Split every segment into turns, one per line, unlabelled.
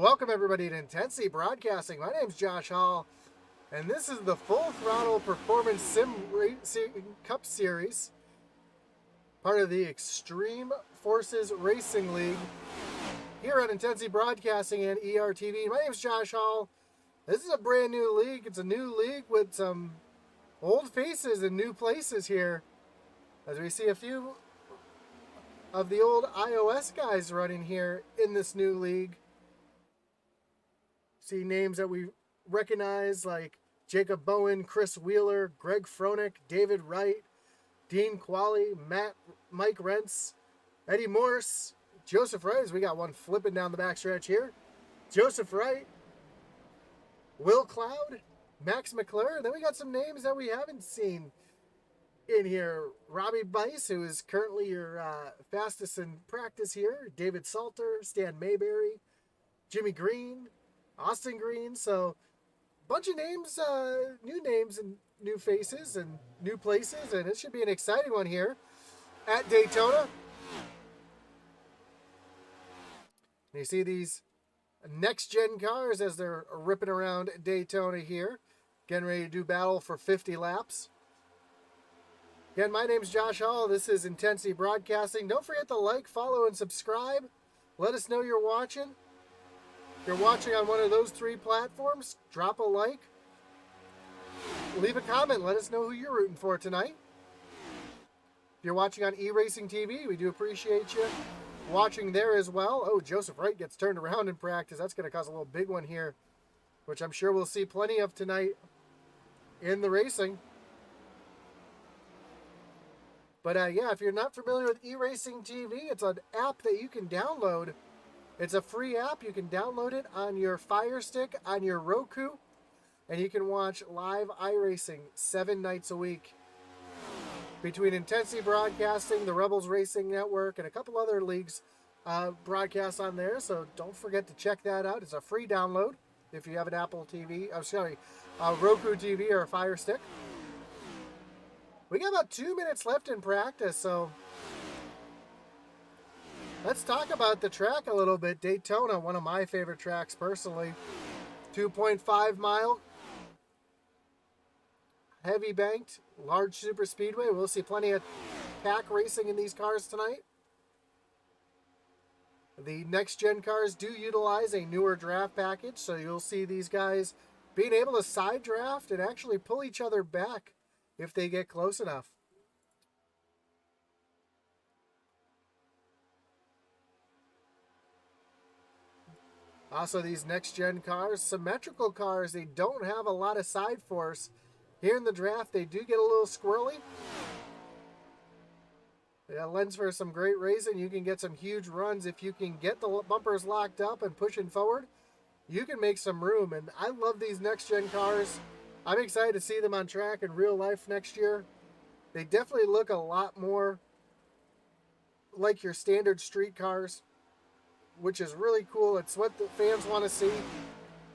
Welcome everybody to Intensity Broadcasting. My name's Josh Hall, and this is the Full Throttle Performance Cup Series, part of the Extreme Forces Racing League here on Intensity Broadcasting and ERTV. My name's Josh Hall. This is a brand new league. It's a new league with some old faces and new places here, as we see a few of the old iOS guys running here in this new league. See names that we recognize like Jacob Bowen, Chris Wheeler, Greg Froelich, David Wright, Dean Qualley, Mike Rentz, Eddie Morse, Joseph Wright. We got one flipping down the backstretch here. Joseph Wright, Will Cloud, Max McClure. Then we got some names that we haven't seen in here. Robbie Bice, who is currently your fastest in practice here. David Saltner, Stan Mayberry, Jimmy Green, Austin Green. So bunch of names, new names and new faces and new places, and it should be an exciting one here at Daytona. And you see these next-gen cars as they're ripping around Daytona here, getting ready to do battle for 50 laps. Again, my name's Josh Hall. This is Intensity Broadcasting. Don't forget to like, follow, and subscribe. Let us know you're watching. If you're watching on one of those three platforms, drop a like. Leave a comment. Let us know who you're rooting for tonight. If you're watching on eRacing TV, we do appreciate you watching there as well. Oh, Joseph Wright gets turned around in practice. That's going to cause a little big one here, which I'm sure we'll see plenty of tonight in the racing. But yeah, if you're not familiar with eRacing TV, it's an app that you can download. It's a free app. You can download it on your Fire Stick, on your Roku, and you can watch live iRacing 7 nights a week. Between Intensity Broadcasting, the Rebels Racing Network, and a couple other leagues broadcasts on there. So don't forget to check that out. It's a free download if you have an Apple TV, Roku TV or a Fire Stick. We got about 2 minutes left in practice, so let's talk about the track a little bit. Daytona, one of my favorite tracks personally. 2.5 mile, heavy banked, large super speedway. We'll see plenty of pack racing in these cars tonight. The next gen cars do utilize a newer draft package, so you'll see these guys being able to side draft and actually pull each other back if they get close enough. Also, these next-gen cars, symmetrical cars, they don't have a lot of side force. Here in the draft, they do get a little squirrely. That lends for some great racing. You can get some huge runs. If you can get the bumpers locked up and pushing forward, you can make some room. And I love these next-gen cars. I'm excited to see them on track in real life next year. They definitely look a lot more like your standard street cars, which is really cool. It's what the fans want to see.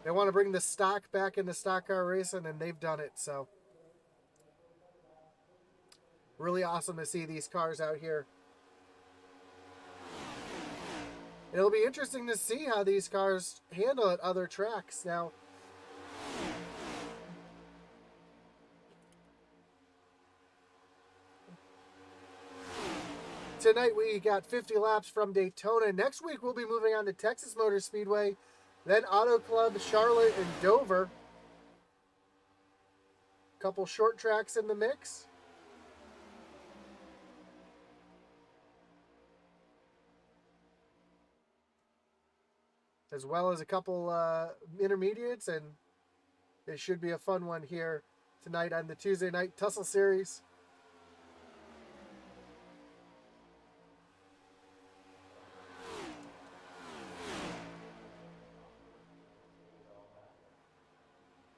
They want to bring the stock back into stock car racing, and they've done it. So really awesome to see these cars out here. It'll be interesting to see how these cars handle at other tracks. Now, tonight we got 50 laps from Daytona. Next week we'll be moving on to Texas Motor Speedway, then Auto Club, Charlotte, and Dover. Couple short tracks in the mix. As well as a couple intermediates, and it should be a fun one here tonight on the Tuesday Night Tussle Series.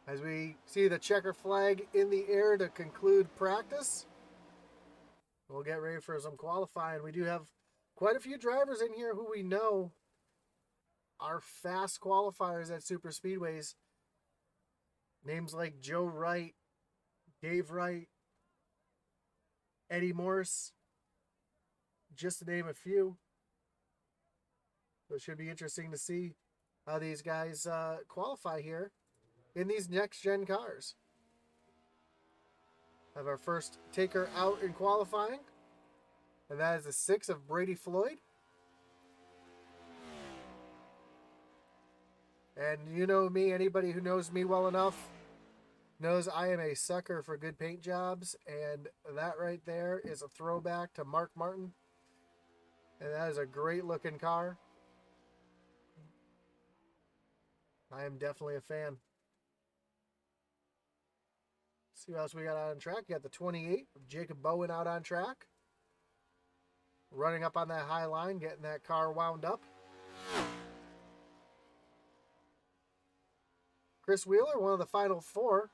As we see the checker flag in the air to conclude practice, we'll get ready for some qualifying. We do have quite a few drivers in here who we know are fast qualifiers at super speedways. Names like Joe Wright, Dave Wright, Eddie Morse, just to name a few. So it should be interesting to see how these guys qualify here in these next-gen cars. Have our first taker out in qualifying, and that is the 6 of Brady Floyd. And you know me, anybody who knows me well enough knows I am a sucker for good paint jobs, and that right there is a throwback to Mark Martin. And that is a great looking car. I am definitely a fan. Let's see what else we got out on track. You got the 28 of Jacob Bowen out on track. Running up on that high line, getting that car wound up. Chris Wheeler, one of the final 4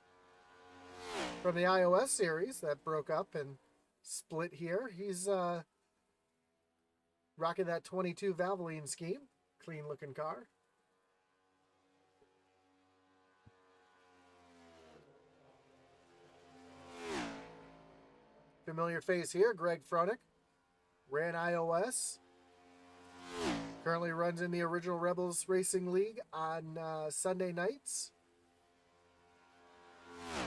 from the iOS series that broke up and split here. He's rocking that 22 Valvoline scheme. Clean looking car. Familiar face here, Greg Fronek. Ran iOS. Currently runs in the Original Rebels Racing League on Sunday nights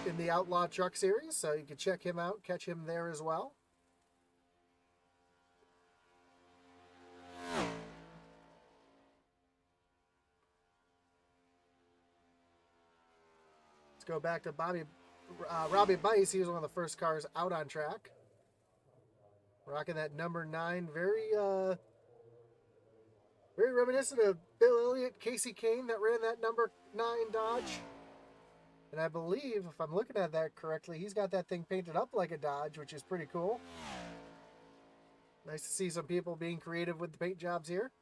in the Outlaw Truck Series, so you can check him out, catch him there as well. Let's go back to Robbie Bice. He was one of the first cars out on track. Rocking that number 9. Very reminiscent of Bill Elliott, Casey Kane that ran that number 9 Dodge. And I believe, if I'm looking at that correctly, he's got that thing painted up like a Dodge, which is pretty cool. Nice to see some people being creative with the paint jobs here.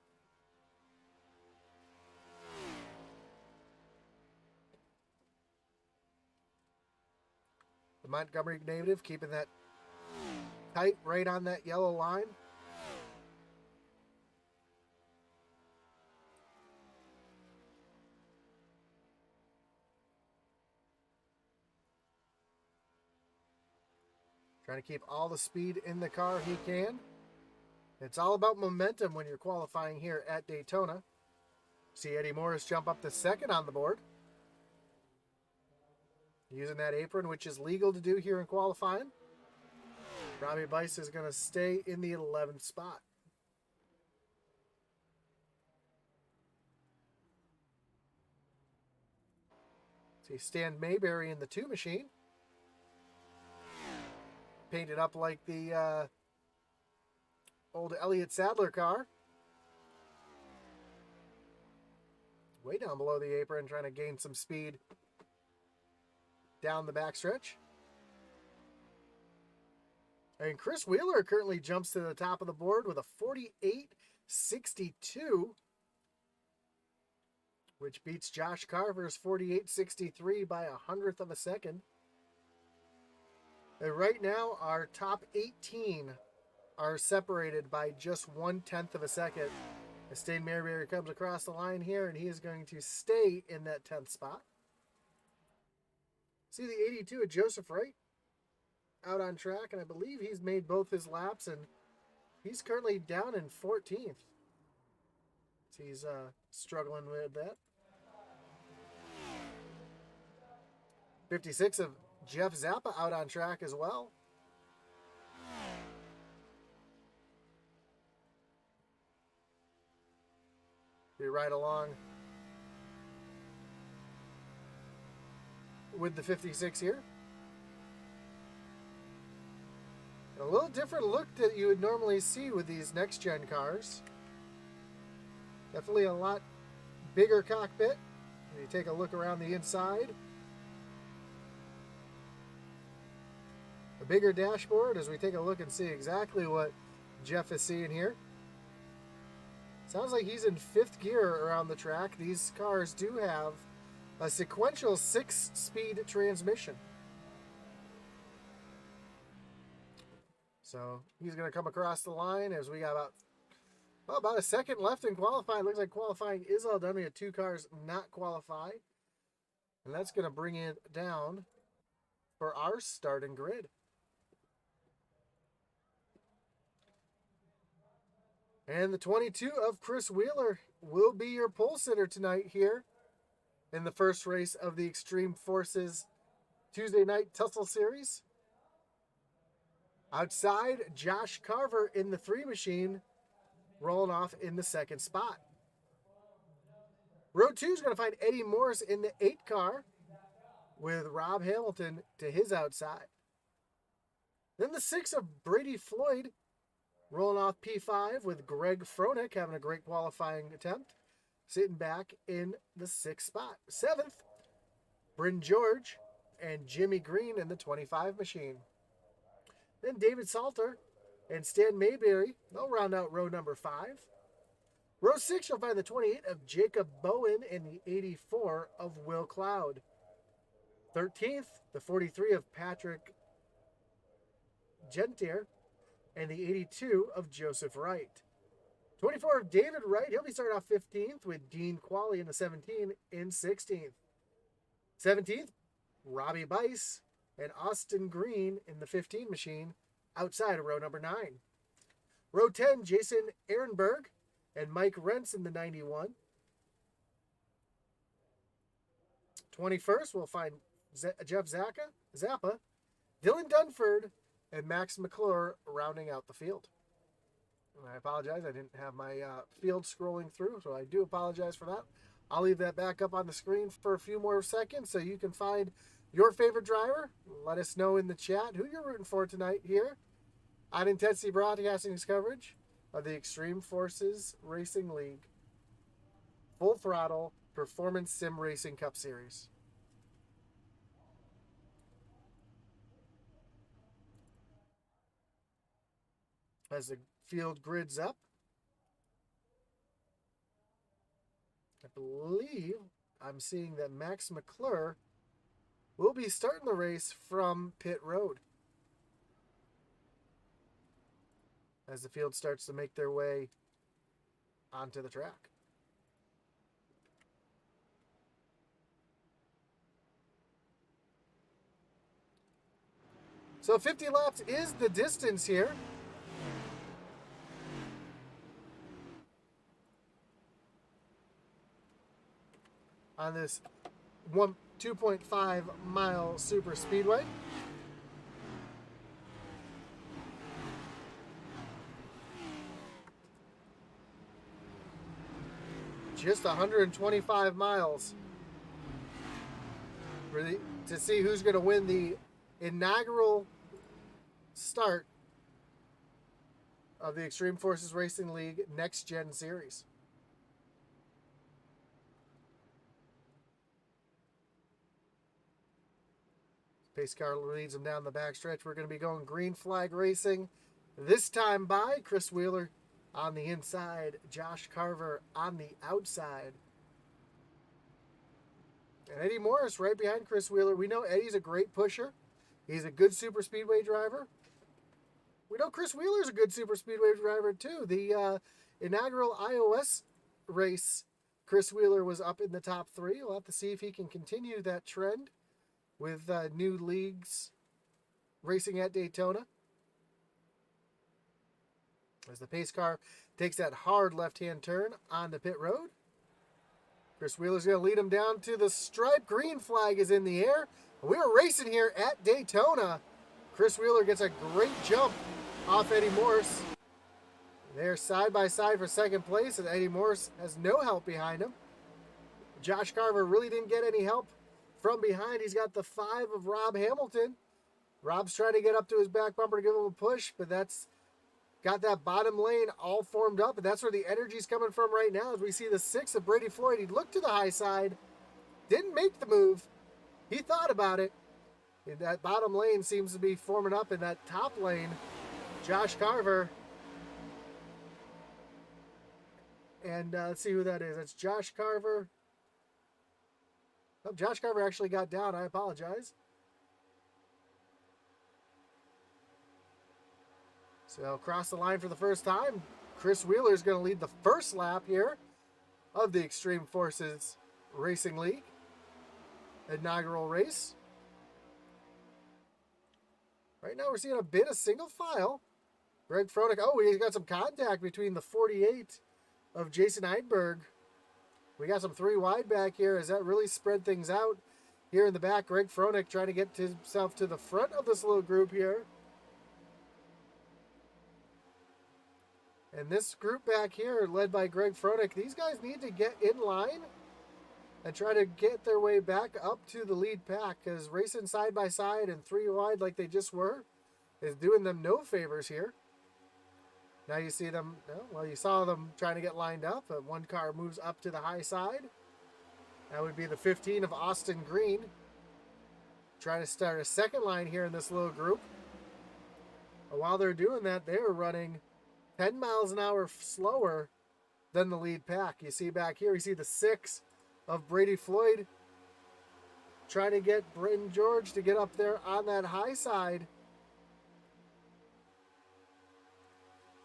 The Montgomery native keeping that tight right on that yellow line. Trying to keep all the speed in the car he can. It's all about momentum when you're qualifying here at Daytona. See Eddie Morris jump up to 2nd on the board. Using that apron, which is legal to do here in qualifying. Robbie Bice is going to stay in the 11th spot. See Stan Mayberry in the 2 machine. Painted up like the old Elliott Sadler car. Way down below the apron, trying to gain some speed down the backstretch. And Chris Wheeler currently jumps to the top of the board with a 48.62, which beats Josh Carver's 48.63 by 100th of a second. And right now, our top 18 are separated by just 1/10 of a second. As Stan Mayberry comes across the line here, and he is going to stay in that 10th spot. See the 82 of Joseph Wright out on track, and I believe he's made both his laps, and he's currently down in 14th. So he's struggling with that. 56 of Jeff Zappa out on track as well. Be right along with the 56 here. A little different look that you would normally see with these next-gen cars. Definitely a lot bigger cockpit. You take a look around the inside. A bigger dashboard as we take a look and see exactly what Jeff is seeing here. Sounds like he's in 5th gear around the track. These cars do have a sequential 6-speed transmission. So he's going to come across the line as we got about a second left in qualifying. Looks like qualifying is all done. We had 2 cars not qualify. And that's going to bring it down for our starting grid. And the 22 of Chris Wheeler will be your pole sitter tonight here in the first race of the Extreme Forces Tuesday Night Tussle Series. Outside, Josh Carver in the 3 machine, rolling off in the second spot. Row 2 is going to find Eddie Morris in the 8 car with Rob Hamilton to his outside. Then the 6 of Brady Floyd rolling off P5 with Greg Fronek having a great qualifying attempt, sitting back in the 6th spot. 7th, Bryn George and Jimmy Green in the 25 machine. Then David Saltner and Stan Mayberry, they'll round out row number 5. Row 6, you'll find the 28 of Jacob Bowen and the 84 of Will Cloud. 13th, the 43 of Patrick Gentier and the 82 of Joseph Wright. 24 of David Wright, he'll be starting off 15th with Dean Qualley in the 17 in 16th. 17th, Robbie Bice and Austin Green in the 15 machine outside of row number 9. Row 10, Jason Ehrenberg and Mike Rentz in the 91. 21st, we'll find Jeff Zappa, Dylan Dunford, and Max McClure rounding out the field. And I apologize, I didn't have my field scrolling through, so I do apologize for that. I'll leave that back up on the screen for a few more seconds so you can find your favorite driver. Let us know in the chat who you're rooting for tonight here on Intensity Broadcasting's coverage of the Extreme Forces Racing League Full Throttle Performance Sim Racing Cup Series. As the field grids up, I believe I'm seeing that Max McClure will be starting the race from pit road as the field starts to make their way onto the track. So 50 laps is the distance here. On this 2.5 mile super speedway. Just 125 miles to see who's going to win the inaugural start of the Extreme Forces Racing League NextGen Series. Pace car leads them down the backstretch. We're going to be going green flag racing this time by Chris Wheeler on the inside, Josh Carver on the outside. And Eddie Morris right behind Chris Wheeler. We know Eddie's a great pusher. He's a good super speedway driver. We know Chris Wheeler's a good super speedway driver too. The inaugural iOS race, Chris Wheeler was up in the top 3. We'll have to see if he can continue that trend with new leagues racing at Daytona. As the pace car takes that hard left-hand turn on the pit road. Chris Wheeler's going to lead him down to the stripe. Green flag is in the air. We're racing here at Daytona. Chris Wheeler gets a great jump off Eddie Morris. They're side by side for second place, and Eddie Morris has no help behind him. Josh Carver really didn't get any help from behind. He's got the 5 of Rob Hamilton. Rob's trying to get up to his back bumper to give him a push, but that's got that bottom lane all formed up, and that's where the energy's coming from right now as we see the 6 of Brady Floyd. He looked to the high side, didn't make the move. He thought about it. And that bottom lane seems to be forming up in that top lane. Josh Carver. And let's see who that is. That's Josh Carver. Oh, Josh Carver actually got down. I apologize. So across the line for the first time, Chris Wheeler is going to lead the first lap here of the Extreme Forces Racing League inaugural race. Right now we're seeing a bit of single file Greg Fronek. Oh, we got some contact between the 48 of Jason Eidberg. We got some 3 wide back here. As that really spread things out here in the back? Greg Fronek trying to get himself to the front of this little group here. And this group back here, led by Greg Fronek, these guys need to get in line and try to get their way back up to the lead pack, because racing side by side and 3 wide like they just were is doing them no favors here. Now you see them, well, you saw them trying to get lined up. One car moves up to the high side. That would be the 15 of Austin Green. Trying to start a second line here in this little group. But while they're doing that, they're running 10 miles an hour slower than the lead pack. You see back here, you see the 6 of Brady Floyd trying to get Britton George to get up there on that high side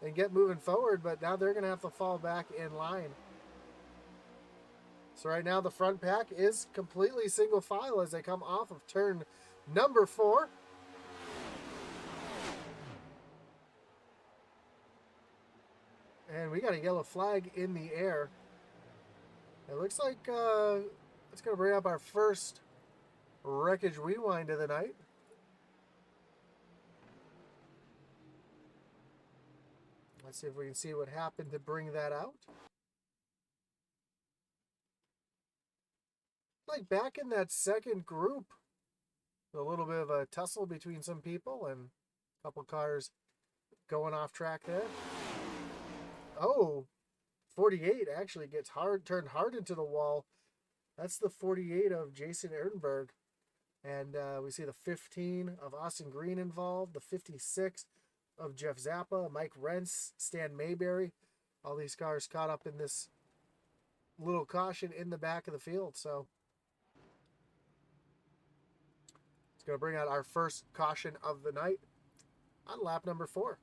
and get moving forward, but now they're going to have to fall back in line. So right now the front pack is completely single file as they come off of turn number 4. And we got a yellow flag in the air. It looks like it's going to bring up our first wreckage rewind of the night. Let's see if we can see what happened to bring that out. Like back in that second group, a little bit of a tussle between some people and a couple cars going off track there. Oh, 48 actually gets turned hard into the wall. That's the 48 of Jason Erdenberg. And we see the 15 of Austin Green involved, the 56 of Jeff Zappa, Mike Rentz, Stan Mayberry. All these cars caught up in this little caution in the back of the field. So it's going to bring out our first caution of the night on lap number 4.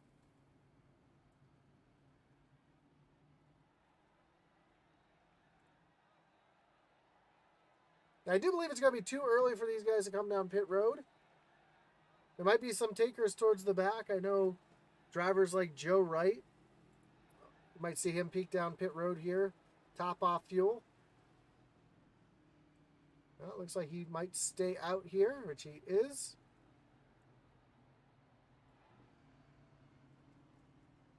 Now, I do believe it's going to be too early for these guys to come down pit road. There might be some takers towards the back. I know drivers like Joe Wright. You might see him peek down pit road here. Top off fuel. Well, it looks like he might stay out here, which he is.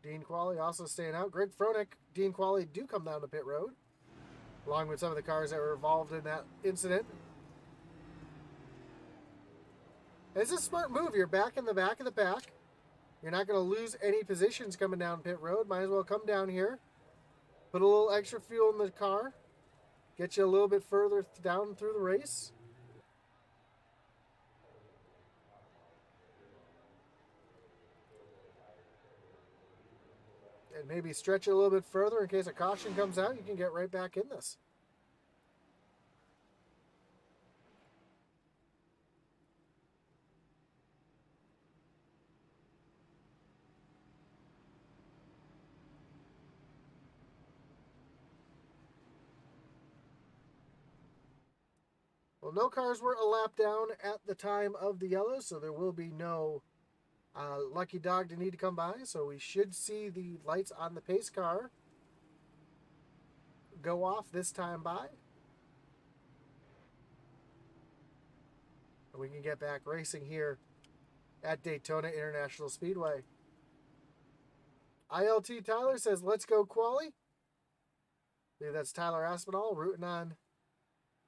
Dean Qualley also staying out. Greg Fronek, Dean Qualley do come down to pit road, along with some of the cars that were involved in that incident. It's a smart move. You're back in the back of the pack. You're not going to lose any positions coming down pit road. Might as well come down here, put a little extra fuel in the car, get you a little bit further down through the race. And maybe stretch it a little bit further in case a caution comes out. You can get right back in this. Well, no cars were a lap down at the time of the yellow, so there will be no lucky dog to need to come by. So we should see the lights on the pace car go off this time by. And we can get back racing here at Daytona International Speedway. ILT Tyler says, let's go Qualley. I believe that's Tyler Aspinall rooting on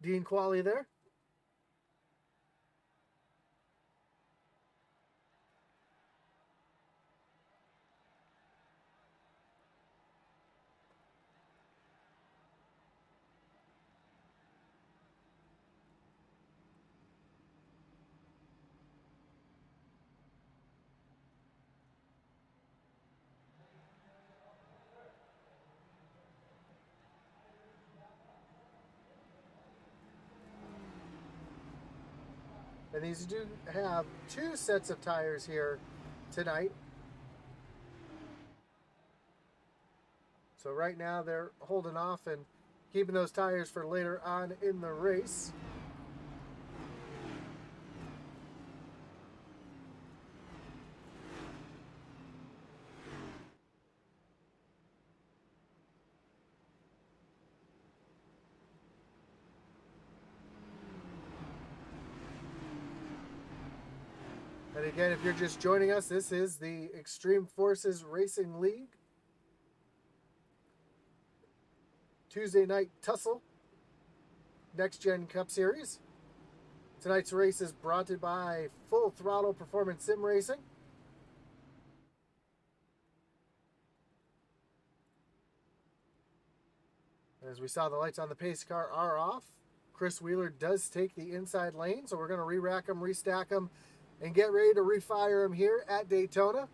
Dean Qualley there. And these do have 2 sets of tires here tonight. So right now they're holding off and keeping those tires for later on in the race. And again, if you're just joining us, this is the Extreme Forces Racing League Tuesday night tussle Next Gen Cup Series. Tonight's race is brought to you by Full Throttle Performance Sim Racing. As we saw, the lights on the pace car are off. Chris Wheeler does take the inside lane, so we're going to re-rack him, restack him, and get ready to refire him here at Daytona.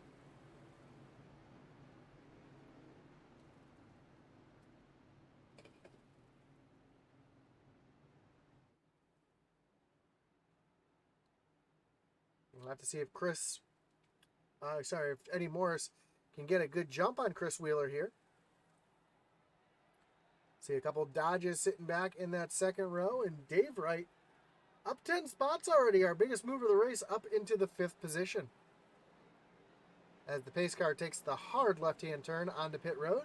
We'll have to see if if Eddie Morris can get a good jump on Chris Wheeler here. See a couple Dodges sitting back in that second row, and Dave Wright up 10 spots already, our biggest move of the race, up into the 5th position. As the pace car takes the hard left-hand turn onto pit road,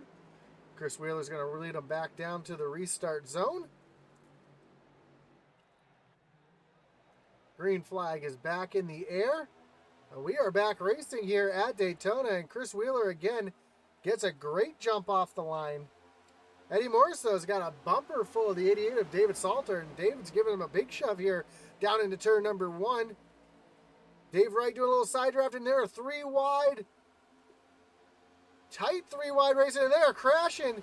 Chris Wheeler's going to lead him back down to the restart zone. Green flag is back in the air. We are back racing here at Daytona, and Chris Wheeler again gets a great jump off the line. Eddie Morris, though, has got a bumper full of the 88 of David Saltner, and David's giving him a big shove here down into turn number 1. Dave Wright doing a little side draft in there, 3 wide. Tight 3 wide racing in there, crashing.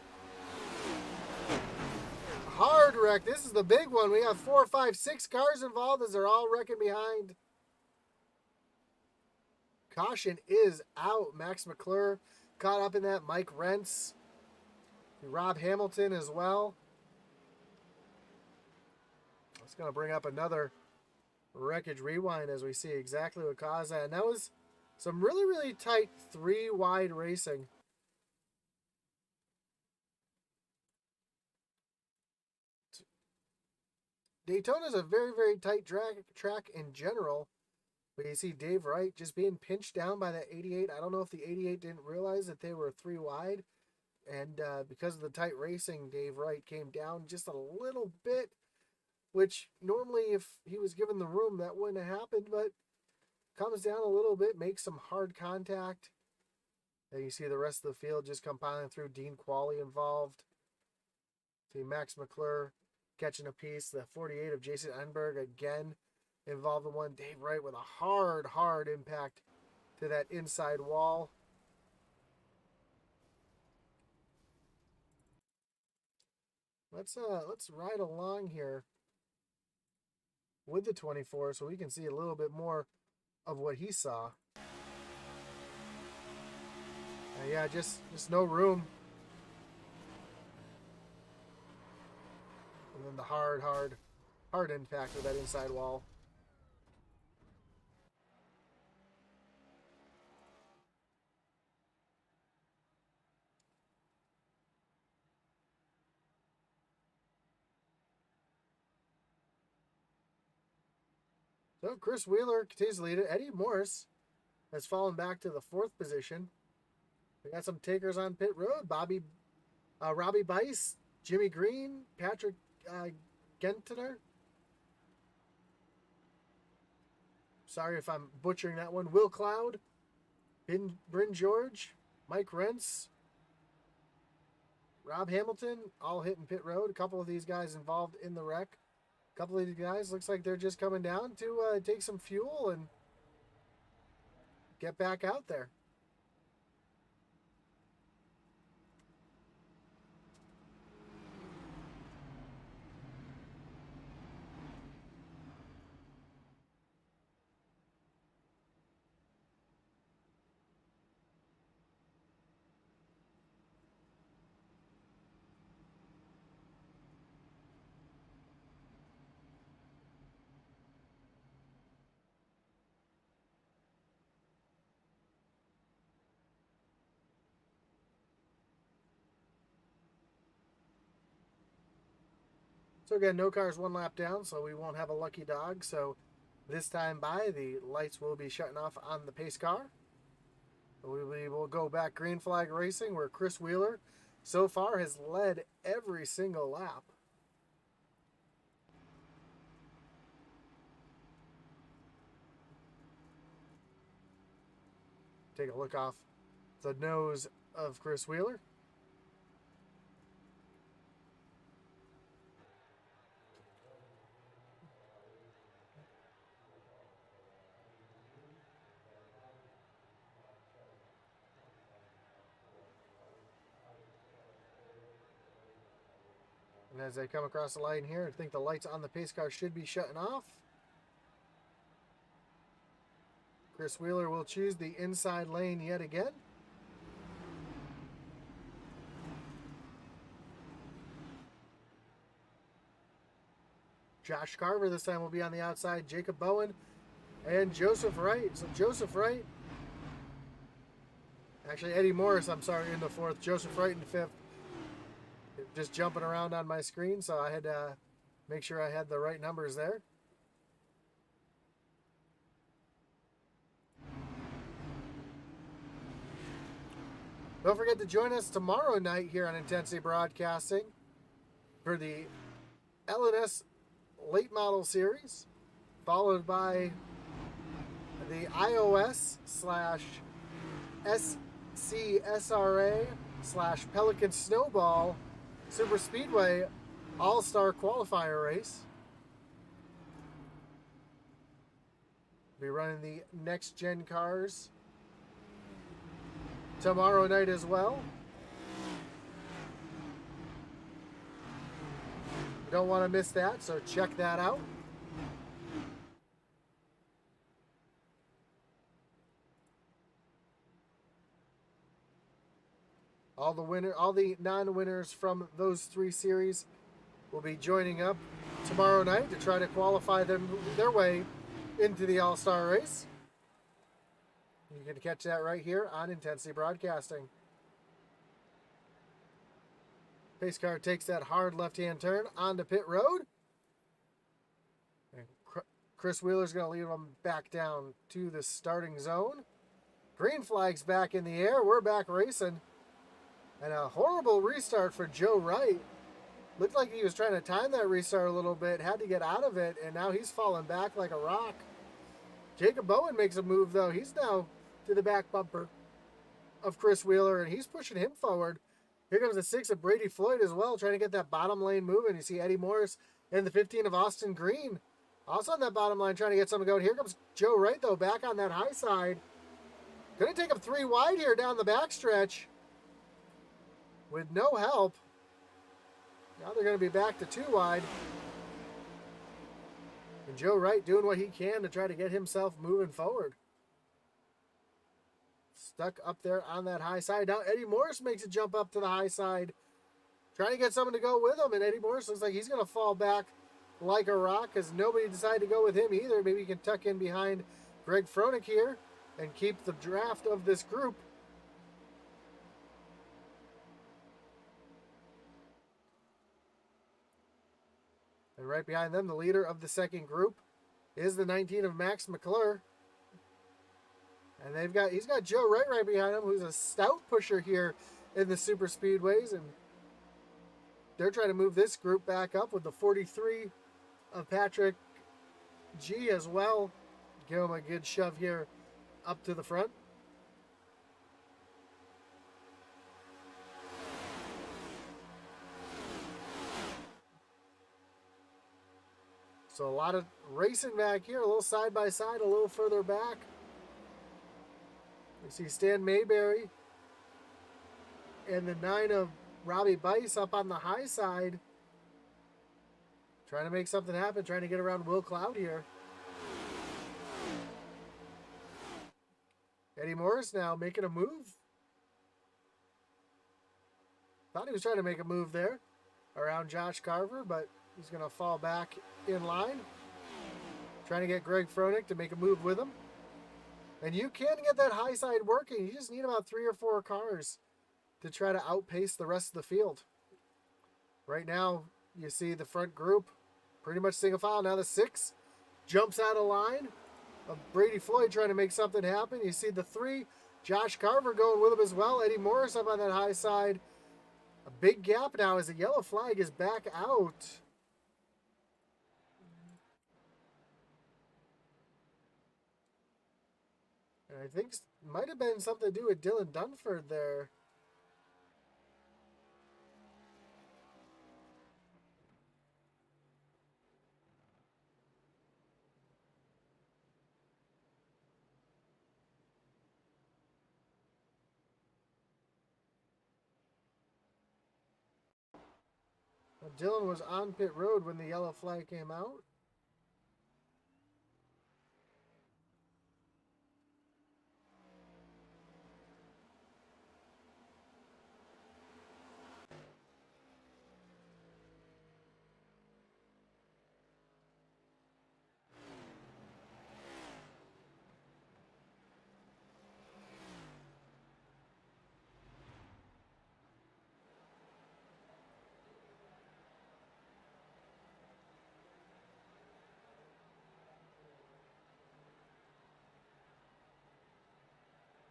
Hard wreck. This is the big one. We have 4, 5, 6 cars involved as they're all wrecking behind. Caution is out. Max McClure caught up in that. Mike Rentz. Rob Hamilton as well. It's going to bring up another wreckage rewind as we see exactly what caused that. And that was some really, really tight 3 wide racing. Daytona is a very, very tight track in general. But you see Dave Wright just being pinched down by that 88. I don't know if the 88 didn't realize that they were 3 wide. And because of the tight racing, Dave Wright came down just a little bit, which normally if he was given the room, that wouldn't have happened, but comes down a little bit, makes some hard contact. And you see the rest of the field just come piling through. Dean Qualley involved. See Max McClure catching a piece. The 48 of Jason Enberg again involved in one. Dave Wright with a hard impact to that inside wall. Let's ride along here with the 24 so we can see a little bit more of what he saw. Yeah, just no room. And then the hard impact with that inside wall. So Chris Wheeler continues to lead it. Eddie Morris has fallen back to the 4th position. We got some takers on pit road. Robbie Bice, Jimmy Green, Patrick Gentner. Sorry if I'm butchering that one. Will Cloud, Bryn George, Mike Rentz, Rob Hamilton, all hitting pit road. A couple of these guys involved in the wreck. A couple of these guys looks like they're just coming down to take some fuel and get back out there. So again, no cars 1 lap down, so we won't have a lucky dog. So this time by, the lights will be shutting off on the pace car. We will go back green flag racing, where Chris Wheeler so far has led every single lap. Take a look off the nose of Chris Wheeler. And as I come across the line here, I think the lights on the pace car should be shutting off. Chris Wheeler will choose the inside lane yet again. Josh Carver this time will be on the outside. Jacob Bowen and Joseph Wright. So Joseph Wright, actually Eddie Morris, I'm sorry, in the fourth. Joseph Wright in the fifth. Just jumping around on my screen, so I had to make sure I had the right numbers there. Don't forget to join us tomorrow night here on Intensity Broadcasting for the LNS Late Model Series, followed by the iOS / SCSRA / Pelican Snowball Super Speedway All-Star Qualifier Race. Be running the NextGen cars tomorrow night as well. You don't want to miss that, so check that out. All the non-winners from those three series will be joining up tomorrow night to try to qualify their way into the All-Star race. You can catch that right here on Intensity Broadcasting. Pace car takes that hard left-hand turn onto pit road. And Chris Wheeler's going to lead them back down to the starting zone. Green flag's back in the air. We're back racing. And a horrible restart for Joe Wright. Looked like he was trying to time that restart a little bit, had to get out of it, and now he's falling back like a rock. Jacob Bowen makes a move, though. He's now to the back bumper of Chris Wheeler, and he's pushing him forward. Here comes the 6 of Brady Floyd as well, trying to get that bottom lane moving. You see Eddie Morris and the 15 of Austin Green also on that bottom line trying to get something going. Here comes Joe Wright, though, back on that high side. Going to take him 3 wide here down the backstretch with no help. Now they're going to be back to 2 wide. And Joe Wright doing what he can to try to get himself moving forward. Stuck up there on that high side. Now Eddie Morris makes a jump up to the high side, trying to get someone to go with him. And Eddie Morris looks like he's going to fall back like a rock because nobody decided to go with him either. Maybe he can tuck in behind Greg Froelich here and keep the draft of this group. And right behind them, the leader of the second group is the 19 of Max McClure. And he's got Joe Wright right behind him, who's a stout pusher here in the super speedways. And they're trying to move this group back up with the 43 of Patrick G as well. Give him a good shove here up to the front. So a lot of racing back here, a little side by side, a little further back. You see Stan Mayberry and the 9 of Robbie Bice up on the high side. Trying to make something happen, trying to get around Will Cloud here. Eddie Morris now making a move. Thought he was trying to make a move there around Josh Carver, but he's going to fall back in line. Trying to get Greg Froelich to make a move with him. And you can get that high side working. You just need about 3 or 4 cars to try to outpace the rest of the field. Right now, you see the front group pretty much single file. Now the 6 jumps out of line of Brady Floyd trying to make something happen. You see the 3, Josh Carver going with him as well. Eddie Morris up on that high side. A big gap now as the yellow flag is back out. And I think might have been something to do with Dylan Dunford there. Dylan was on pit road when the yellow flag came out.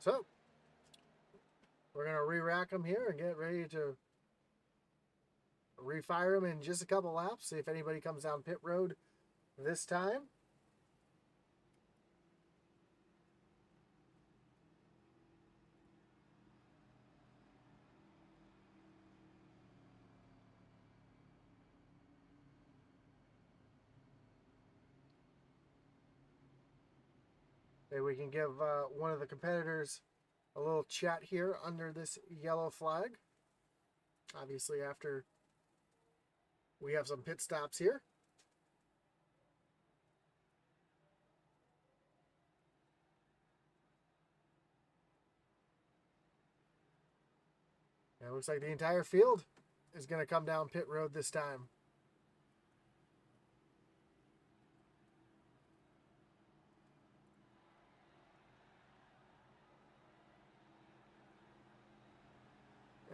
So, we're going to re-rack them here and get ready to refire them in just a couple laps. See if anybody comes down pit road this time. Maybe we can give one of the competitors a little chat here under this yellow flag. Obviously, after we have some pit stops here. And it looks like the entire field is going to come down pit road this time.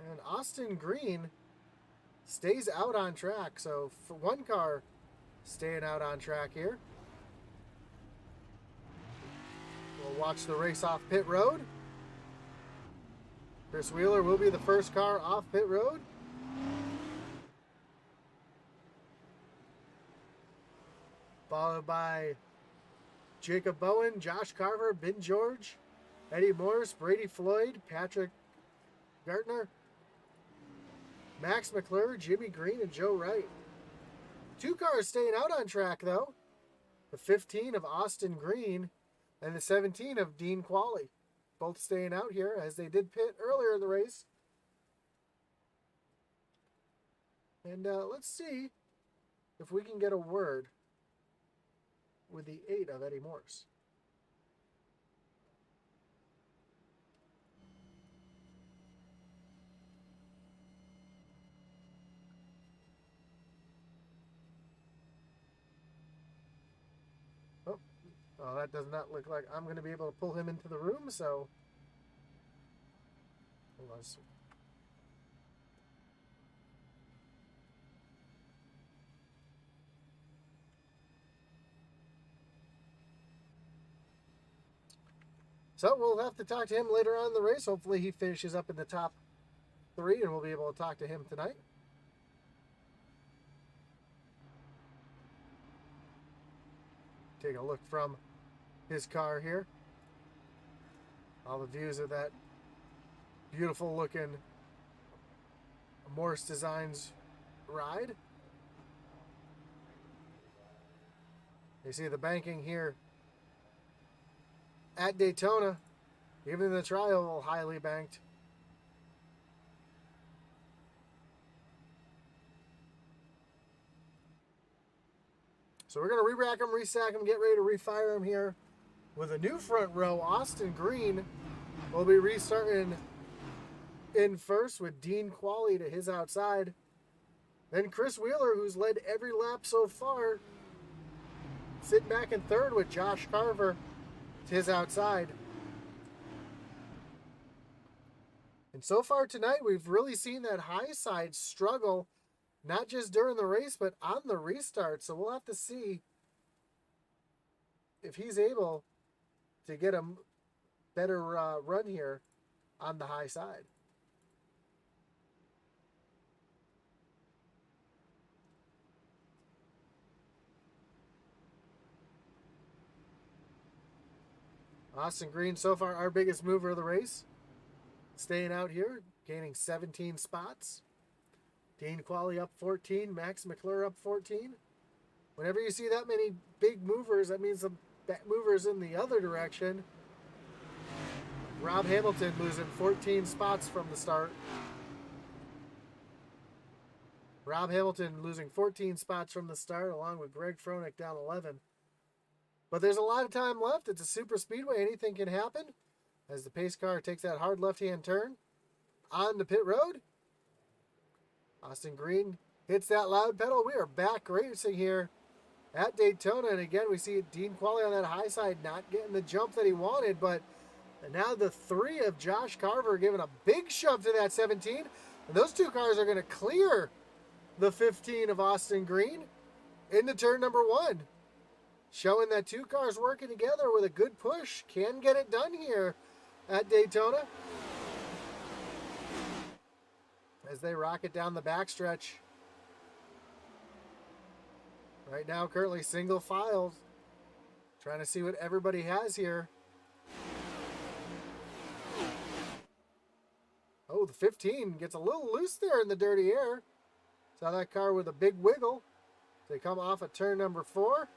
And Austin Green stays out on track. So for one car staying out on track here. We'll watch the race off pit road. Chris Wheeler will be the first car off pit road. Followed by Jacob Bowen, Josh Carver, Ben George, Eddie Morris, Brady Floyd, Patrick Gartner, Max McClure, Jimmy Green, and Joe Wright. Two cars staying out on track, though. The 15 of Austin Green and the 17 of Dean Qualley. Both staying out here as they did pit earlier in the race. And let's see if we can get a word with the 8 of Eddie Morse. Oh, that does not look like I'm going to be able to pull him into the room, so hold on. So we'll have to talk to him later on in the race. Hopefully he finishes up in the top 3 and we'll be able to talk to him tonight. Take a look from his car here. All the views of that beautiful looking Morse Designs ride. You see the banking here at Daytona, even the trial, highly banked. So we're going to re-rack them, restack them, get ready to refire them here with a new front row. Austin Green will be restarting in first with Dean Qualley to his outside. Then Chris Wheeler, who's led every lap so far, sitting back in third with Josh Carver to his outside. And so far tonight, we've really seen that high side struggle, not just during the race, but on the restart. So we'll have to see if he's able to get a better run here on the high side. Austin Green, so far our biggest mover of the race. Staying out here, gaining 17 spots. Dean Qualley up 14, Max McClure up 14. Whenever you see that many big movers, that means the movers in the other direction. Rob Hamilton losing 14 spots from the start. Rob Hamilton losing 14 spots from the start, along with Greg Fronek down 11. But there's a lot of time left. It's a super speedway. Anything can happen as the pace car takes that hard left-hand turn on the pit road. Austin Green hits that loud pedal. We are back racing here at Daytona. And again, we see Dean Qualley on that high side not getting the jump that he wanted. But now the 3 of Josh Carver giving a big shove to that 17. And those two cars are going to clear the 15 of Austin Green into turn number 1. Showing that two cars working together with a good push can get it done here at Daytona. As they rocket down the backstretch. Right now, currently single file. Trying to see what everybody has here. Oh, the 15 gets a little loose there in the dirty air. Saw that car with a big wiggle. They come off at turn number 4.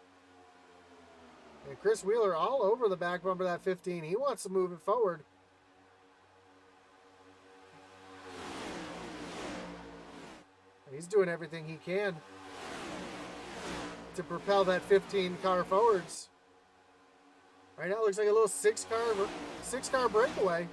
And Chris Wheeler all over the back bumper of that 15. He wants to move it forward. He's doing everything he can to propel that 15 car forwards. Right now it looks like a little six car breakaway.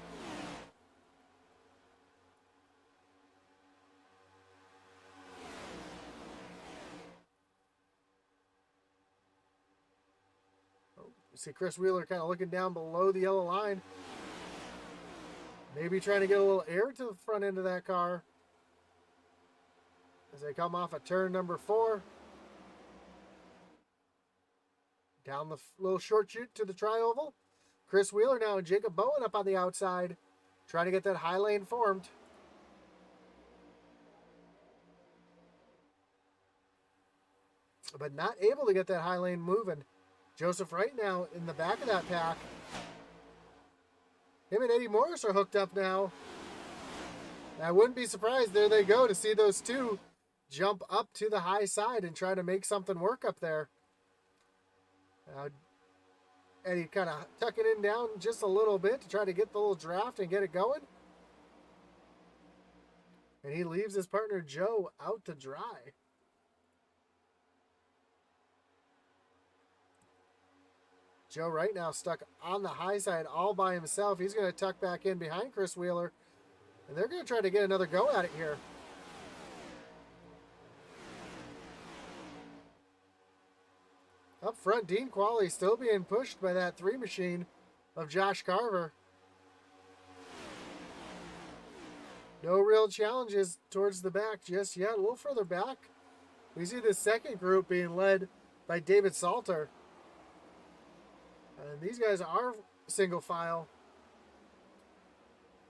You see Chris Wheeler kind of looking down below the yellow line. Maybe trying to get a little air to the front end of that car. As they come off at turn number 4. Down the little short chute to the tri-oval. Chris Wheeler now and Jacob Bowen up on the outside. Trying to get that high lane formed. But not able to get that high lane moving. Joseph Wright now in the back of that pack. Him and Eddie Morris are hooked up now. I wouldn't be surprised, there they go, to see those two jump up to the high side and try to make something work up there. Eddie kind of tucking in down just a little bit to try to get the little draft and get it going. And he leaves his partner Joe out to dry. Joe right now stuck on the high side all by himself. He's going to tuck back in behind Chris Wheeler. And they're going to try to get another go at it here. Up front, Dean Qualley still being pushed by that 3 machine of Josh Carver. No real challenges towards the back just yet. A little further back, we see the second group being led by David Salter. And these guys are single file.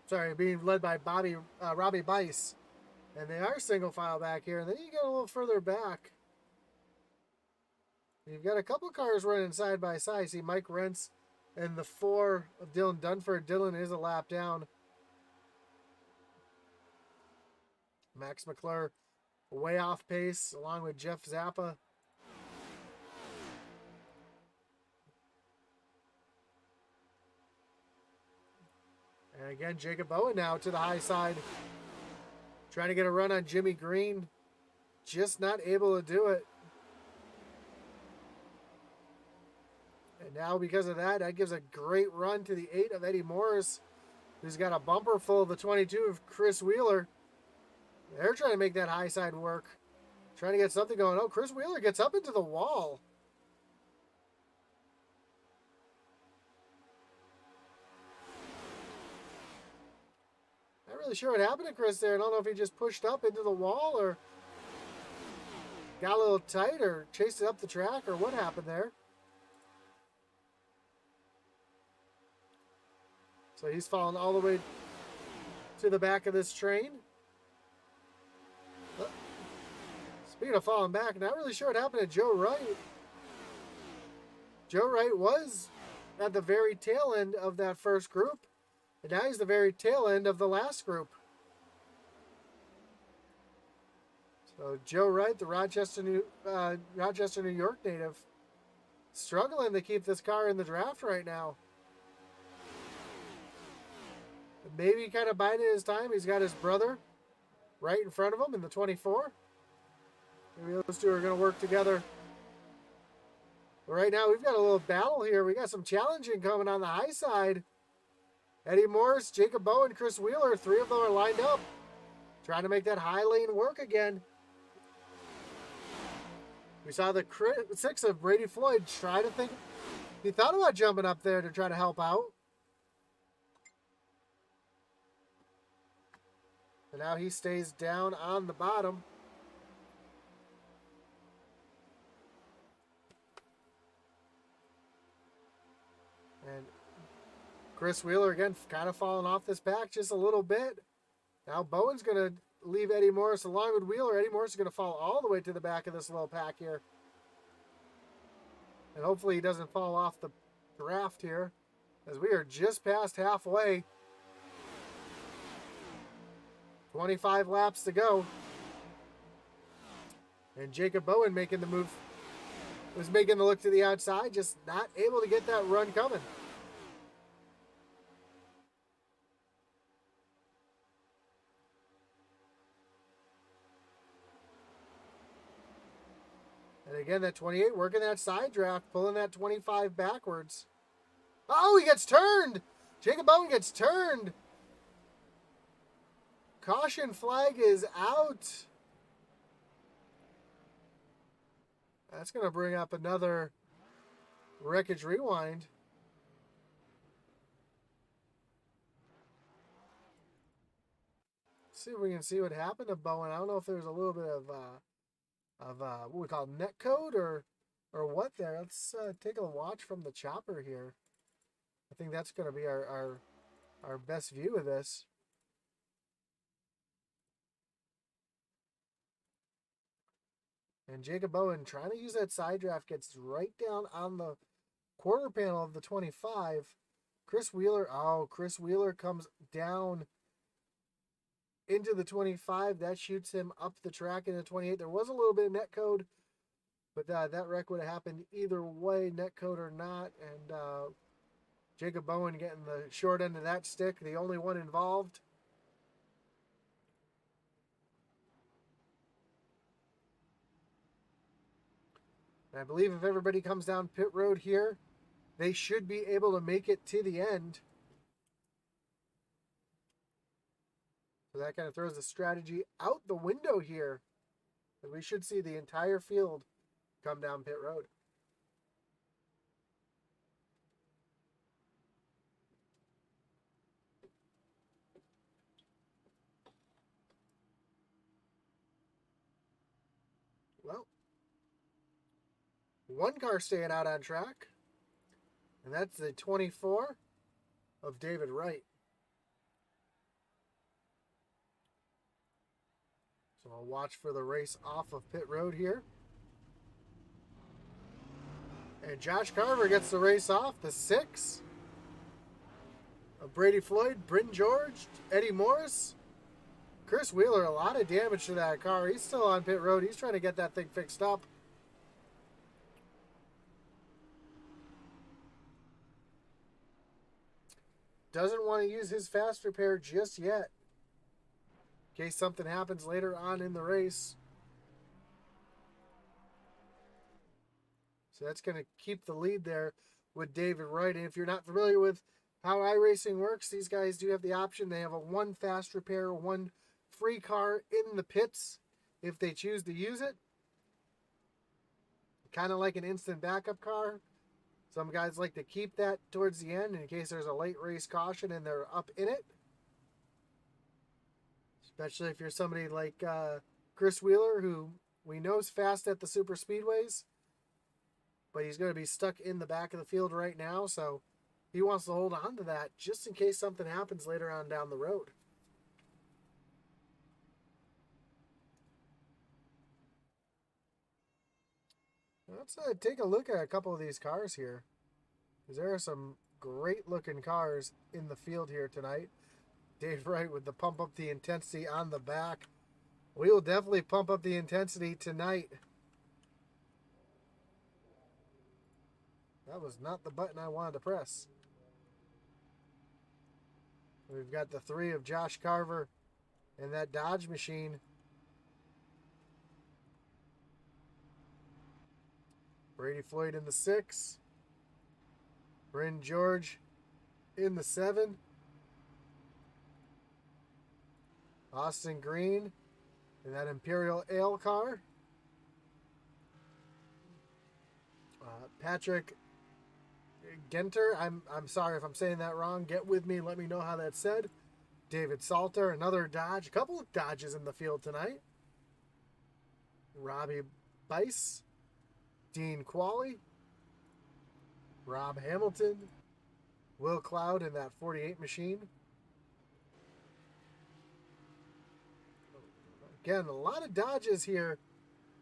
Sorry, being led by Robbie Bice. And they are single file back here. And then you get a little further back. You've got a couple cars running side by side. See Mike Rentz and the 4 of Dylan Dunford. Dylan is a lap down. Max McClure way off pace along with Jeff Zappa. And again, Jacob Bowen now to the high side. Trying to get a run on Jimmy Green. Just not able to do it. And now because of that, that gives a great run to the 8 of Eddie Morris, who's got a bumper full of the 22 of Chris Wheeler. They're trying to make that high side work. Trying to get something going. Oh, Chris Wheeler gets up into the wall. Not really sure what happened to Chris there. I don't know if he just pushed up into the wall or got a little tight or chased it up the track or what happened there. So he's fallen all the way to the back of this train. Speaking of falling back, not really sure what happened to Joe Wright. Joe Wright was at the very tail end of that first group. And now he's the very tail end of the last group. So Joe Wright, the Rochester, New York native, struggling to keep this car in the draft right now. Maybe kind of biding his time. He's got his brother right in front of him in the 24. Maybe those two are going to work together. But right now, we've got a little battle here. We got some challenging coming on the high side. Eddie Morris, Jacob Bowen, Chris Wheeler, three of them are lined up, trying to make that high lane work again. We saw the 6 of Brady Floyd try to think. He thought about jumping up there to try to help out. And now he stays down on the bottom. And Chris Wheeler, again, kind of falling off this pack just a little bit. Now Bowen's going to leave Eddie Morris along with Wheeler. Eddie Morris is going to fall all the way to the back of this little pack here. And hopefully he doesn't fall off the draft here, as we are just past halfway. 25 laps to go. And Jacob Bowen making the move. Was making the look to the outside, just not able to get that run coming. And again, that 28 working that side draft, pulling that 25 backwards. Oh, he gets turned! Jacob Bowen gets turned. Caution flag is out. That's going to bring up another wreckage rewind. See if we can see what happened to Bowen. I don't know if there's a little bit of what we call net code or what there. Let's take a watch from the chopper here. I think that's going to be our best view of this. And Jacob Bowen trying to use that side draft, gets right down on the quarter panel of the 25. Chris Wheeler comes down into the 25. That shoots him up the track in the 28. There was a little bit of net code, but that wreck would have happened either way, net code or not. And Jacob Bowen getting the short end of that stick, the only one involved. And I believe if everybody comes down pit road here, they should be able to make it to the end. So that kind of throws the strategy out the window here. And we should see the entire field come down pit road. Well, one car staying out on track, and that's the 24 of David Wright. So I'll watch for the race off of pit road here. And Josh Carver gets the race off, the 6 of Brady Floyd, Bryn George, Eddie Morris, Chris Wheeler. A lot of damage to that car. He's still on pit road. He's trying to get that thing fixed up. Doesn't want to use his fast repair just yet, in case something happens later on in the race. So that's going to keep the lead there with David Wright. And if you're not familiar with how iRacing works, these guys do have the option. They have a 1 fast repair, 1 free car in the pits if they choose to use it. Kind of like an instant backup car. Some guys like to keep that towards the end in case there's a late race caution and they're up in it. Especially if you're somebody like Chris Wheeler, who we know is fast at the super speedways, but he's going to be stuck in the back of the field right now, so he wants to hold on to that just in case something happens later on down the road. Let's take a look at a couple of these cars here. There are some great looking cars in the field here tonight. Dave Wright with the pump up the intensity on the back. We will definitely pump up the intensity tonight. That was not the button I wanted to press. We've got the 3 of Josh Carver and that Dodge machine. Brady Floyd in the 6. Bryn George in the 7. Austin Green in that Imperial Ale car. Patrick Genter, I'm sorry if I'm saying that wrong. Get with me, let me know how that's said. David Salter, another Dodge. A couple of Dodges in the field tonight. Robbie Bice, Dean Qualley, Rob Hamilton, Will Cloud in that 48 machine. Again, a lot of Dodges here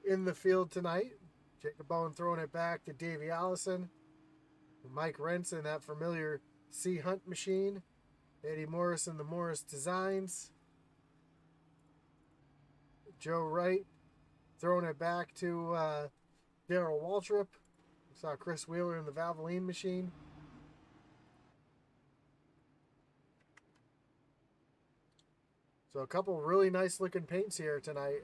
in the field tonight. Jacob Bowen throwing it back to Davey Allison. Mike Rentz in that familiar C Hunt machine. Eddie Morris in the Morris Designs. Joe Wright throwing it back to Darrell Waltrip. We saw Chris Wheeler in the Valvoline machine. So a couple really nice looking paints here tonight.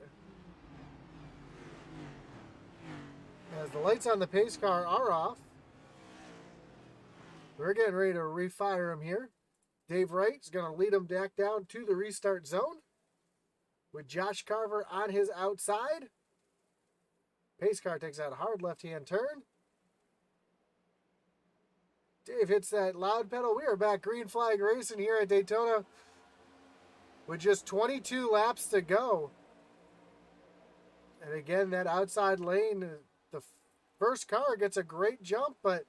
As the lights on the pace car are off, we're getting ready to refire him here. Dave Wright's going to lead him back down to the restart zone with Josh Carver on his outside. Pace car takes that hard left-hand turn. Dave hits that loud pedal. We are back green flag racing here at Daytona with just 22 laps to go. And again, that outside lane, the first car gets a great jump, but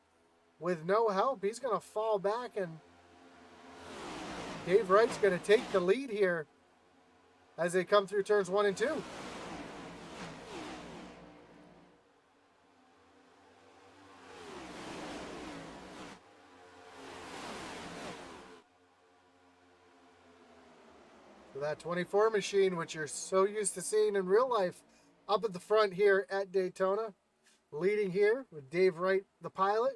with no help, he's going to fall back, and Dave Wright's going to take the lead here as they come through turns 1 and 2. So that 24 machine, which you're so used to seeing in real life, up at the front here at Daytona, leading here with Dave Wright, the pilot.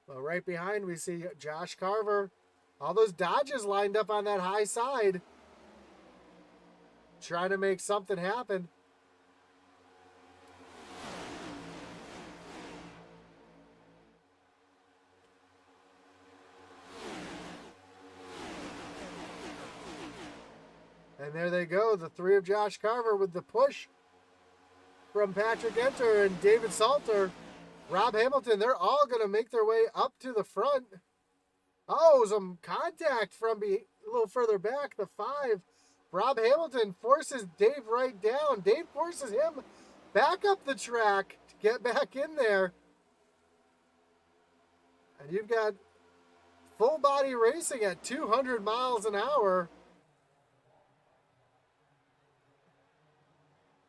Well, right behind we see Josh Carver. All those Dodges lined up on that high side, trying to make something happen. And there they go, the 3 of Josh Carver with the push from Patrick Enter and David Salter. Rob Hamilton, they're all going to make their way up to the front. Oh, some contact from a little further back, the 5. Rob Hamilton forces Dave Wright down. Dave forces him back up the track to get back in there. And you've got full body racing at 200 miles an hour.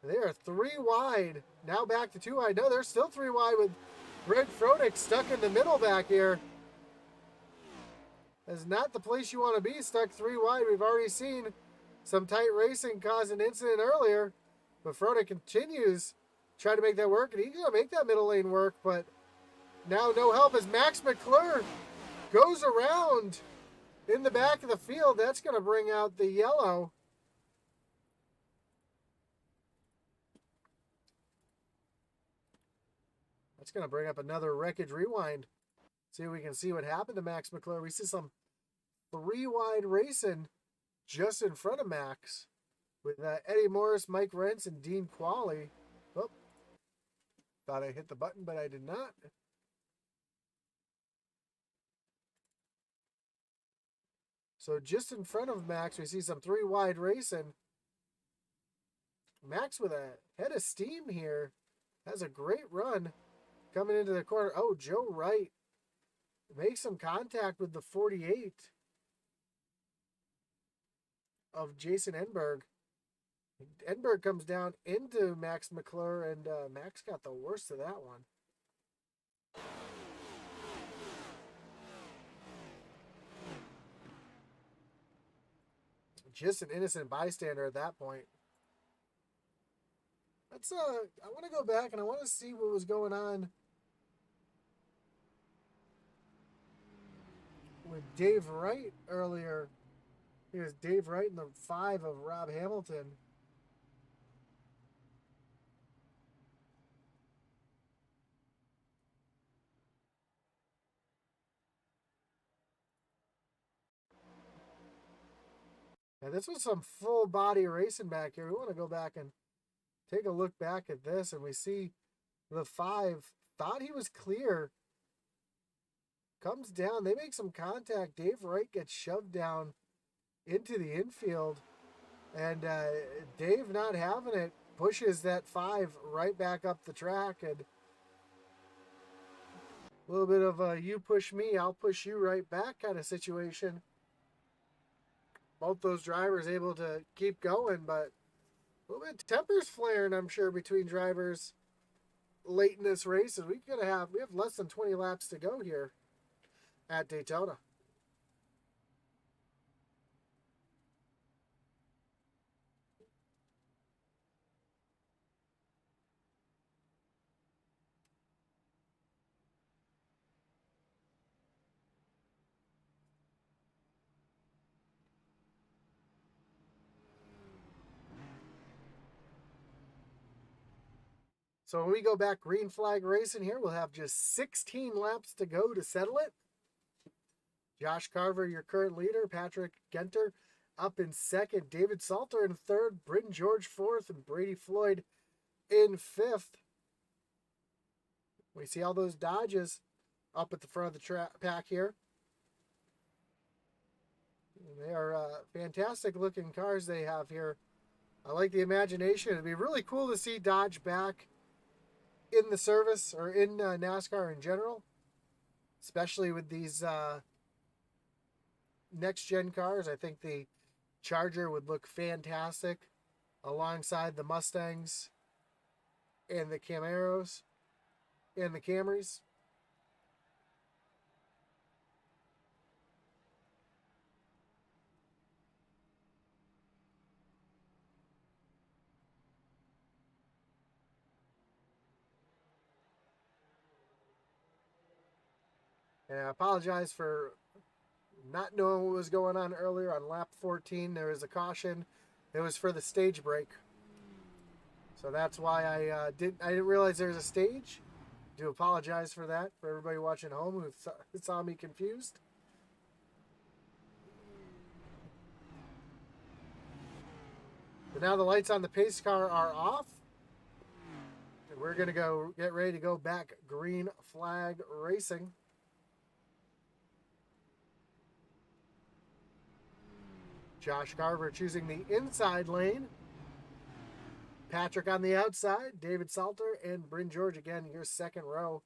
They are 3 wide. Now back to 2 wide. No, they're still 3 wide with Greg Froelich stuck in the middle back here. That's not the place you want to be, stuck 3 wide. We've already seen some tight racing cause an incident earlier. But Froelich continues trying to make that work, and he's going to make that middle lane work. But now no help as Max McClure goes around in the back of the field. That's going to bring out the yellow. That's going to bring up another wreckage rewind. See if we can see what happened to Max McClure. We see some 3 wide racing just in front of Max with Eddie Morris, Mike Rentz, and Dean Qualley. Oh, thought I hit the button, but I did not. So just in front of Max, we see some 3 wide racing. Max with a head of steam here. Has a great run coming into the corner. Oh, Joe Wright makes some contact with the 48 of Jason Enberg. Enberg comes down into Max McClure, and Max got the worst of that one. just an innocent bystander at that point. Let's I want to go back and I want to see what was going on with Dave Wright earlier. Here's Dave Wright in the 5 of Rob Hamilton. And this was some full body racing back here. We want to go back and take a look back at this, and we see the 5 thought he was clear. Comes down. They make some contact. Dave Wright gets shoved down into the infield. And Dave, not having it, pushes that 5 right back up the track. And a little bit of a you push me, I'll push you right back kind of situation. Both those drivers able to keep going, but a little bit of tempers flaring, I'm sure, between drivers late in this race. And we have less than 20 laps to go here at Daytona. So when we go back green flag racing here, we'll have just 16 laps to go to settle it. Josh Carver, your current leader. Patrick Genter up in second. David Salter in third. Bryn George fourth. And Brady Floyd in fifth. We see all those Dodges up at the front of the pack here. They are fantastic looking cars they have here. I like the imagination. It'd be really cool to see Dodge back in the service or in NASCAR in general, especially with these next gen cars. I think the Charger would look fantastic alongside the Mustangs and the Camaros and the Camrys. And I apologize for not knowing what was going on earlier on lap 14. There was a caution. It was for the stage break. So that's why I didn't realize there was a stage. I do apologize for that, for everybody watching at home who saw me confused. But now the lights on the pace car are off. And we're going to go get ready to go back green flag racing. Josh Carver choosing the inside lane. Patrick on the outside. David Salter and Bryn George again, your second row.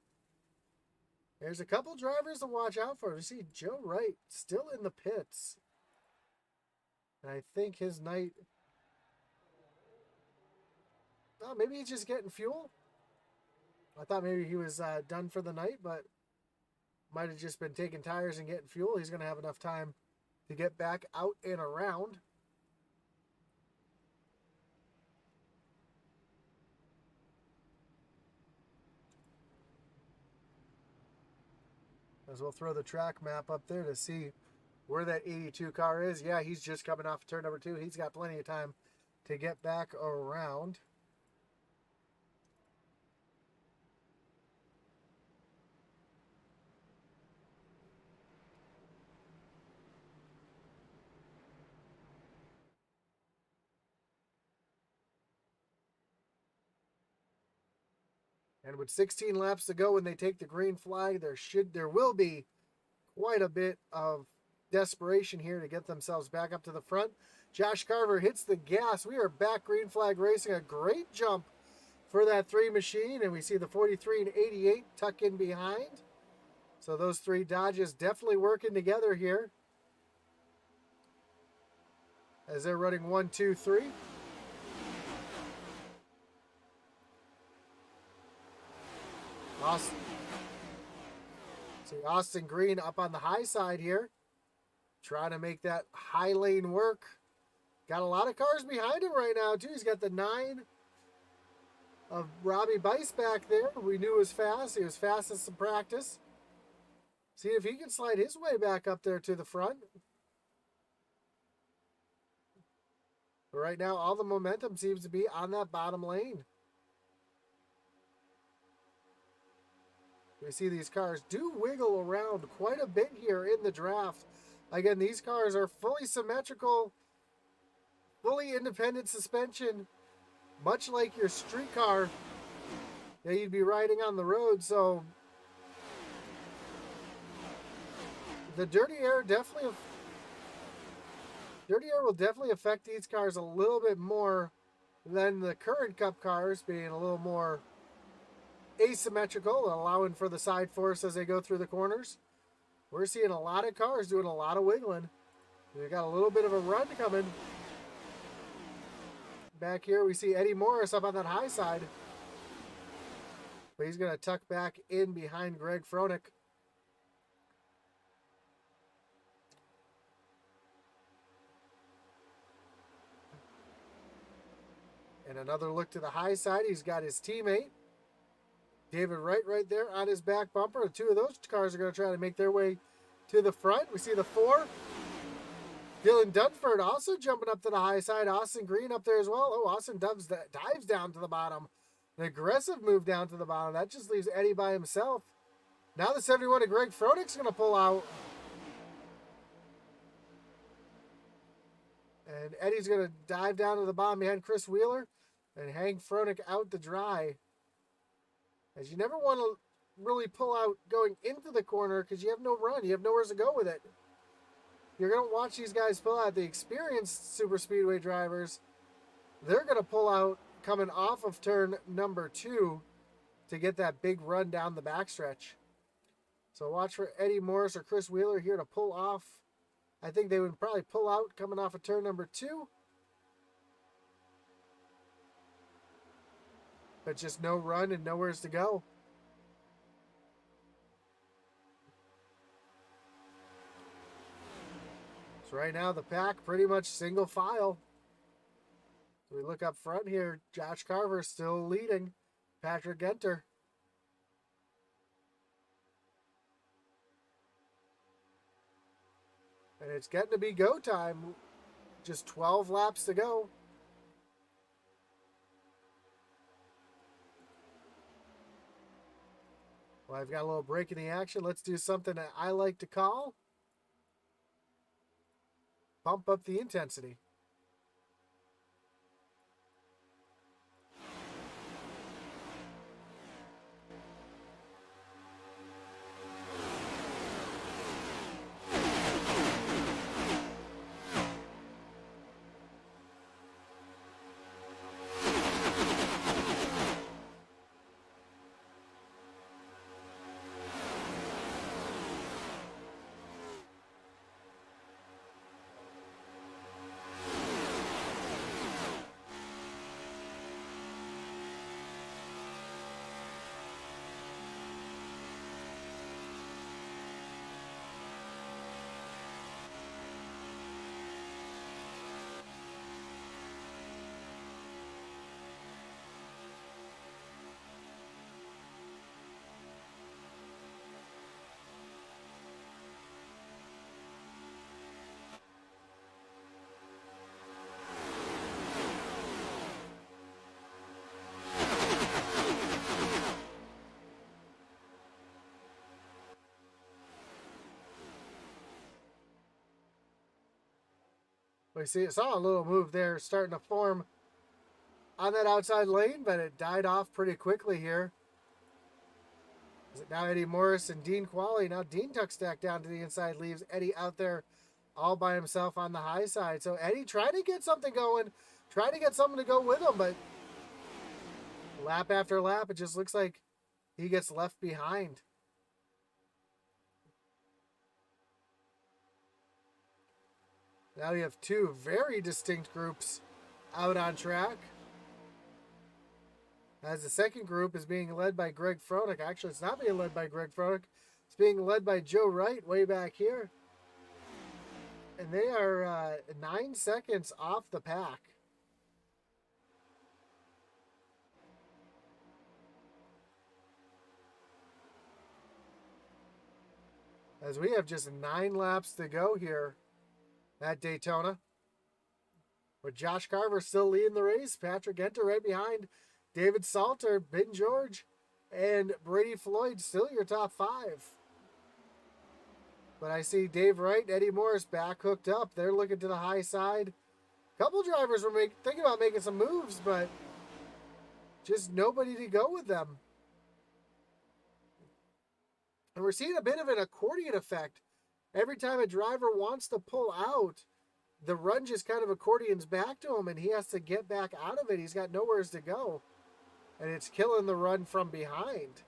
There's a couple drivers to watch out for. We see Joe Wright still in the pits. And I think his night... Oh, maybe he's just getting fuel. I thought maybe he was done for the night, but might have just been taking tires and getting fuel. He's going to have enough time to get back out and around. As we'll throw the track map up there to see where that 82 car is. Yeah, he's just coming off turn number 2. He's got plenty of time to get back around. And with 16 laps to go when they take the green flag, there will be quite a bit of desperation here to get themselves back up to the front. Josh Carver hits the gas. We are back green flag racing. A great jump for that 3 machine. And we see the 43 and 88 tuck in behind. So those 3 Dodges definitely working together here. As they're running 1, 2, 3. Austin Green up on the high side here. Trying to make that high lane work. Got a lot of cars behind him right now, too. He's got the 9 of Robbie Bice back there. We knew was fast. He was fastest in practice. See if he can slide his way back up there to the front. But right now, all the momentum seems to be on that bottom lane. We see these cars do wiggle around quite a bit here in the draft. Again, these cars are fully symmetrical, fully independent suspension, much like your street car that you'd be riding on the road. So the dirty air will definitely affect these cars a little bit more than the current Cup cars, being a little more asymmetrical, allowing for the side force as they go through the corners. We're seeing a lot of cars doing a lot of wiggling. We got a little bit of a run coming. Back here we see Eddie Morris up on that high side. But he's going to tuck back in behind Greg Fronek. And another look to the high side. He's got his teammate, David Wright, right there on his back bumper. The 2 of those cars are going to try to make their way to the front. We see the 4. Dylan Dunford also jumping up to the high side. Austin Green up there as well. Oh, Austin dives down to the bottom. An aggressive move down to the bottom. That just leaves Eddie by himself. Now the 71 of Greg Fronek's going to pull out. And Eddie's going to dive down to the bottom behind Chris Wheeler and hang Fronek out to dry. As you never want to really pull out going into the corner because you have no run. You have nowhere to go with it. You're going to watch these guys pull out. The experienced super speedway drivers, they're going to pull out coming off of turn number 2 to get that big run down the backstretch. So watch for Eddie Morris or Chris Wheeler here to pull off. I think they would probably pull out coming off of turn number 2. But just no run and nowheres to go. So right now the pack pretty much single file. So we look up front here. Josh Carver still leading. Patrick Genter. And it's getting to be go time. Just 12 laps to go. Well, I've got a little break in the action. Let's do something that I like to call pump up the intensity. We saw a little move there starting to form on that outside lane, but it died off pretty quickly here. Is it now Eddie Morris and Dean Qualley? Now Dean tucks back down to the inside, leaves Eddie out there all by himself on the high side. So Eddie trying to get something going, trying to get something to go with him, but lap after lap, it just looks like he gets left behind. Now we have 2 very distinct groups out on track. As the second group is being led by Greg Fronek. Actually, it's not being led by Greg Fronek. It's being led by Joe Wright way back here. And they are 9 seconds off the pack. As we have just 9 laps to go here at Daytona. With Josh Carver still leading the race. Patrick Enter right behind. David Salter, Ben George, and Brady Floyd still your top 5. But I see Dave Wright and Eddie Morris back hooked up. They're looking to the high side. A couple drivers were thinking about making some moves, but just nobody to go with them. And we're seeing a bit of an accordion effect. Every time a driver wants to pull out, the run just kind of accordions back to him, and he has to get back out of it. He's got nowhere to go. And it's killing the run from behind.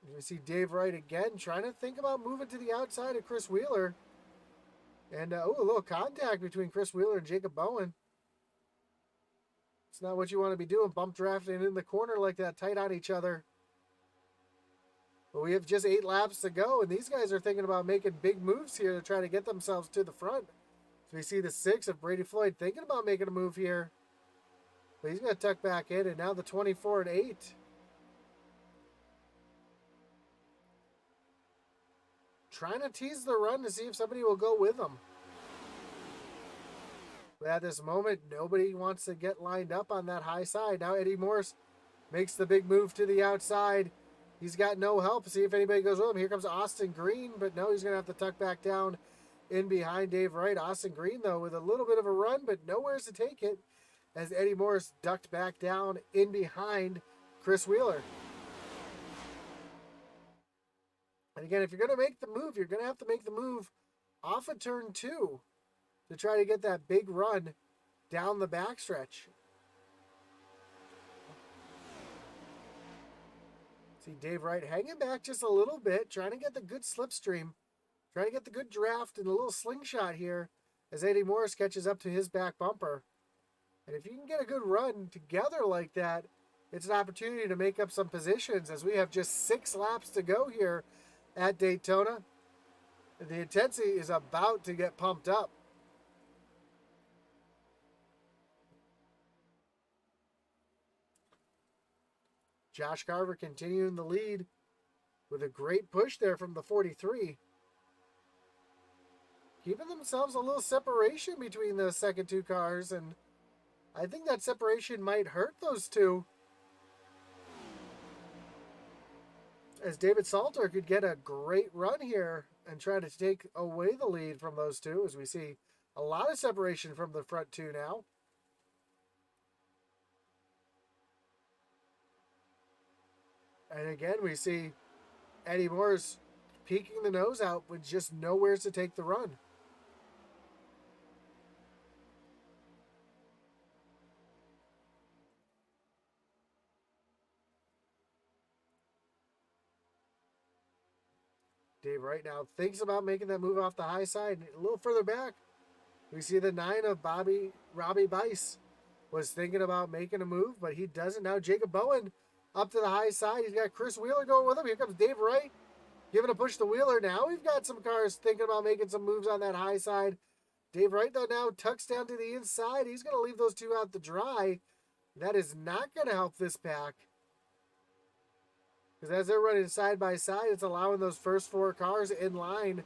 You see Dave Wright again trying to think about moving to the outside of Chris Wheeler. And, a little contact between Chris Wheeler and Jacob Bowen. It's not what you want to be doing, bump drafting in the corner like that, tight on each other. But we have just 8 laps to go, and these guys are thinking about making big moves here to try to get themselves to the front. So we see the 6 of Brady Floyd thinking about making a move here. But he's going to tuck back in, and now the 24 and 8. Trying to tease the run to see if somebody will go with them. But at this moment, nobody wants to get lined up on that high side. Now Eddie Morse makes the big move to the outside. He's got no help. See if anybody goes with him. Here comes Austin Green, but no, he's going to have to tuck back down in behind Dave Wright. Austin Green, though, with a little bit of a run, but nowheres to take it, as Eddie Morse ducked back down in behind Chris Wheeler. And again, if you're going to make the move, you're going to have to make the move off of turn 2 to try to get that big run down the backstretch. See Dave Wright hanging back just a little bit, trying to get the good slipstream, trying to get the good draft and a little slingshot here as Eddie Morris catches up to his back bumper. And if you can get a good run together like that, it's an opportunity to make up some positions as we have just 6 laps to go here at Daytona. The intensity is about to get pumped up. Josh Carver continuing the lead with a great push there from the 43. Keeping themselves a little separation between the second 2 cars, and I think that separation might hurt those 2. As David Salter could get a great run here and try to take away the lead from those 2, as we see a lot of separation from the front 2 now. And again, we see Eddie Morris peeking the nose out with just nowhere to take the run. Dave Wright now thinks about making that move off the high side. A little further back, we see the 9 of Robbie Bice was thinking about making a move, but he doesn't. Now Jacob Bowen up to the high side. He's got Chris Wheeler going with him. Here comes Dave Wright giving a push to Wheeler. Now we've got some cars thinking about making some moves on that high side. Dave Wright, though, now tucks down to the inside. He's going to leave those 2 out to dry. That is not going to help this pack. Because as they're running side by side, it's allowing those first 4 cars in line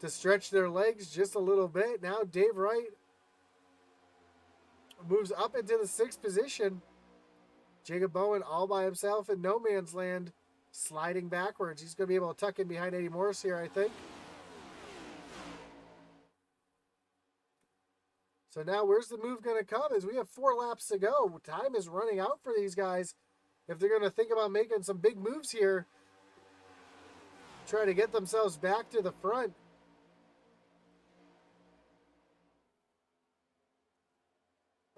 to stretch their legs just a little bit. Now Dave Wright moves up into the 6th position. Jacob Bowen all by himself in no man's land, sliding backwards. He's going to be able to tuck in behind Eddie Morris here, I think. So now where's the move going to come? As we have 4 laps to go. Time is running out for these guys. If they're going to think about making some big moves here, try to get themselves back to the front.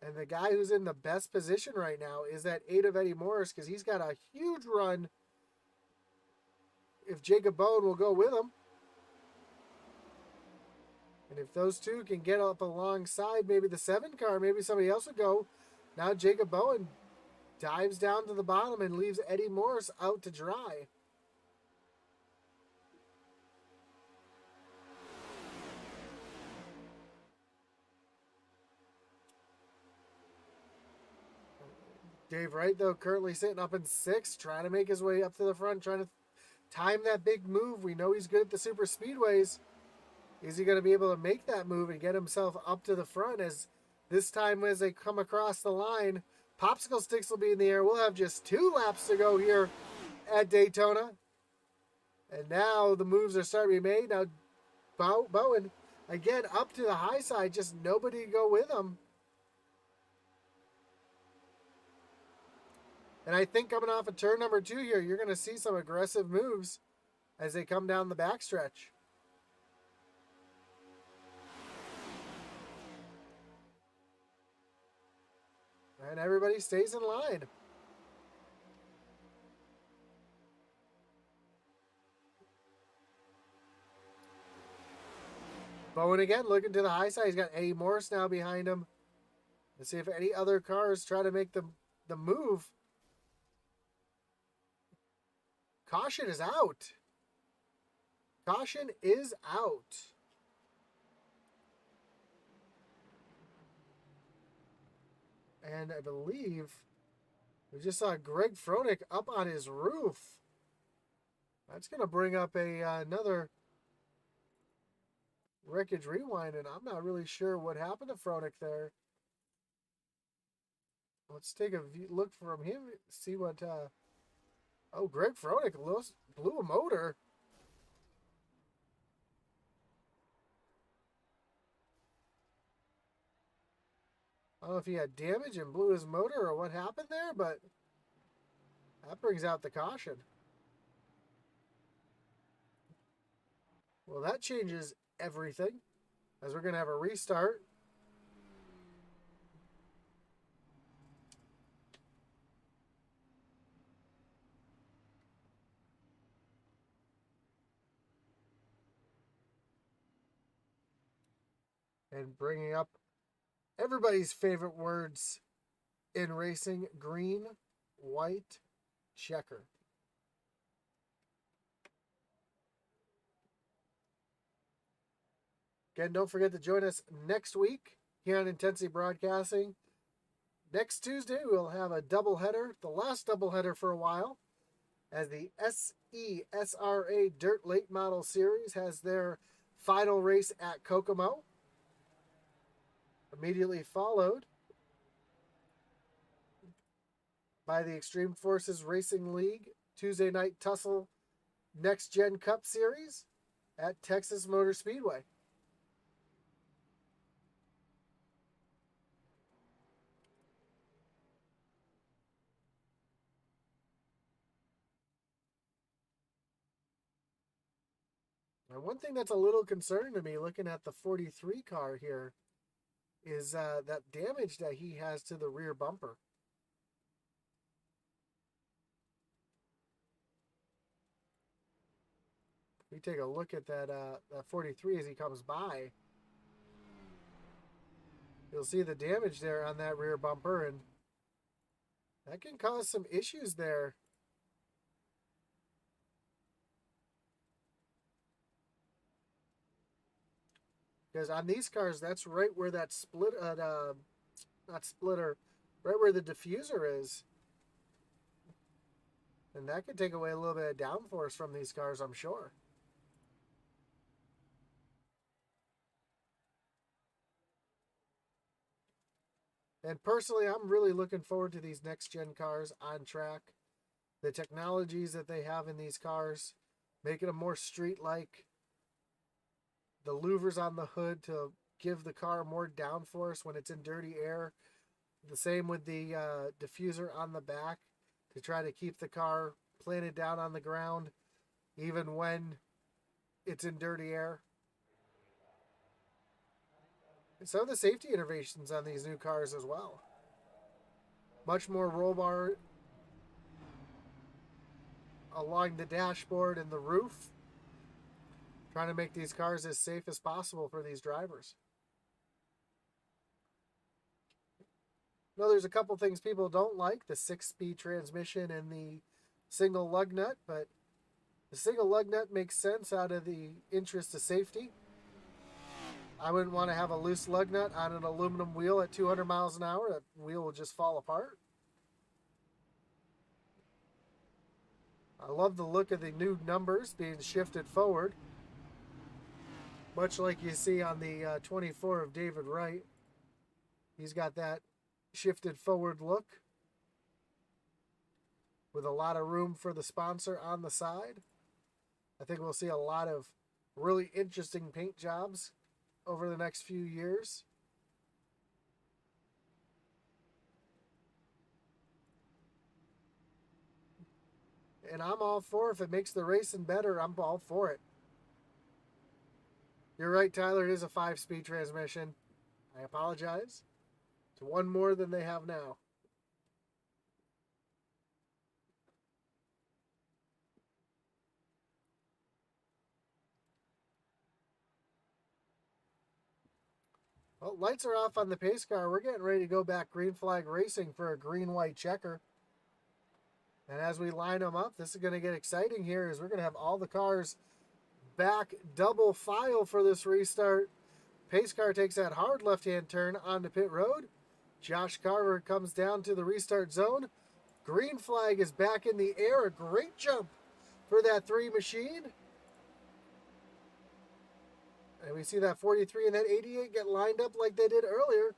And the guy who's in the best position right now is that 8 of Eddie Morris, because he's got a huge run if Jacob Bowen will go with him. And if those 2 can get up alongside maybe the 7 car, maybe somebody else would go. Now Jacob Bowen dives down to the bottom and leaves Eddie Morris out to dry. Dave Wright, though, currently sitting up in 6th, trying to make his way up to the front, trying to time that big move. We know he's good at the super speedways. Is he going to be able to make that move and get himself up to the front? As this time, as they come across the line, popsicle sticks will be in the air. We'll have just 2 laps to go here at Daytona. And now the moves are starting to be made. Now Bowen, again, up to the high side, just nobody to go with him. And I think coming off of turn number 2 here, you're going to see some aggressive moves as they come down the backstretch. And everybody stays in line. Bowen again looking to the high side. He's got Eddie Morris now behind him. Let's see if any other cars try to make the move. Caution is out. Caution is out. And I believe we just saw Greg Froelich up on his roof. That's going to bring up another wreckage rewind, and I'm not really sure what happened to Froelich there. Let's take a look from him, see what... Oh, Greg Froelich blew a motor. I don't know if he had damage and blew his motor or what happened there, but that brings out the caution. Well, that changes everything, as we're going to have a restart. And bringing up everybody's favorite words in racing: green, white, checker. Again, don't forget to join us next week here on Intensity Broadcasting. Next Tuesday, we'll have a doubleheader, the last doubleheader for a while, as the SESRA Dirt Late Model Series has their final race at Kokomo. Immediately followed by the Extreme Forces Racing League Tuesday Night Tussle NextGen Cup Series at Texas Motor Speedway. And one thing that's a little concerning to me looking at the 43 car here is that damage that he has to the rear bumper. We take a look at that 43 as he comes by. You'll see the damage there on that rear bumper, and that can cause some issues there. Because on these cars, that's right where that not splitter, right where the diffuser is. And that could take away a little bit of downforce from these cars, I'm sure. And personally, I'm really looking forward to these next-gen cars on track. The technologies that they have in these cars, making them more street-like. The louvers on the hood to give the car more downforce when it's in dirty air. The same with the diffuser on the back to try to keep the car planted down on the ground even when it's in dirty air. And some of the safety innovations on these new cars as well. Much more roll bar along the dashboard and the roof. Trying to make these cars as safe as possible for these drivers. Now, there's a couple things people don't like. The 6-speed transmission and the single lug nut. But the single lug nut makes sense out of the interest of safety. I wouldn't want to have a loose lug nut on an aluminum wheel at 200 miles an hour. That wheel will just fall apart. I love the look of the new numbers being shifted forward, much like you see on the 24 of David Wright. He's got that shifted forward look with a lot of room for the sponsor on the side. I think we'll see a lot of really interesting paint jobs over the next few years. And I'm all for it. If it makes the racing better, I'm all for it. You're right, Tyler. It is a 5-speed transmission. I apologize. It's one more than they have now. Well, lights are off on the pace car. We're getting ready to go back green flag racing for a green-white checker. And as we line them up, this is going to get exciting here, as we're going to have all the cars back double file for this restart. Pace car takes that hard left-hand turn onto pit road. Josh Carver comes down to the restart zone. Green flag is back in the air. A great jump for that 3 machine. And we see that 43 and that 88 get lined up like they did earlier.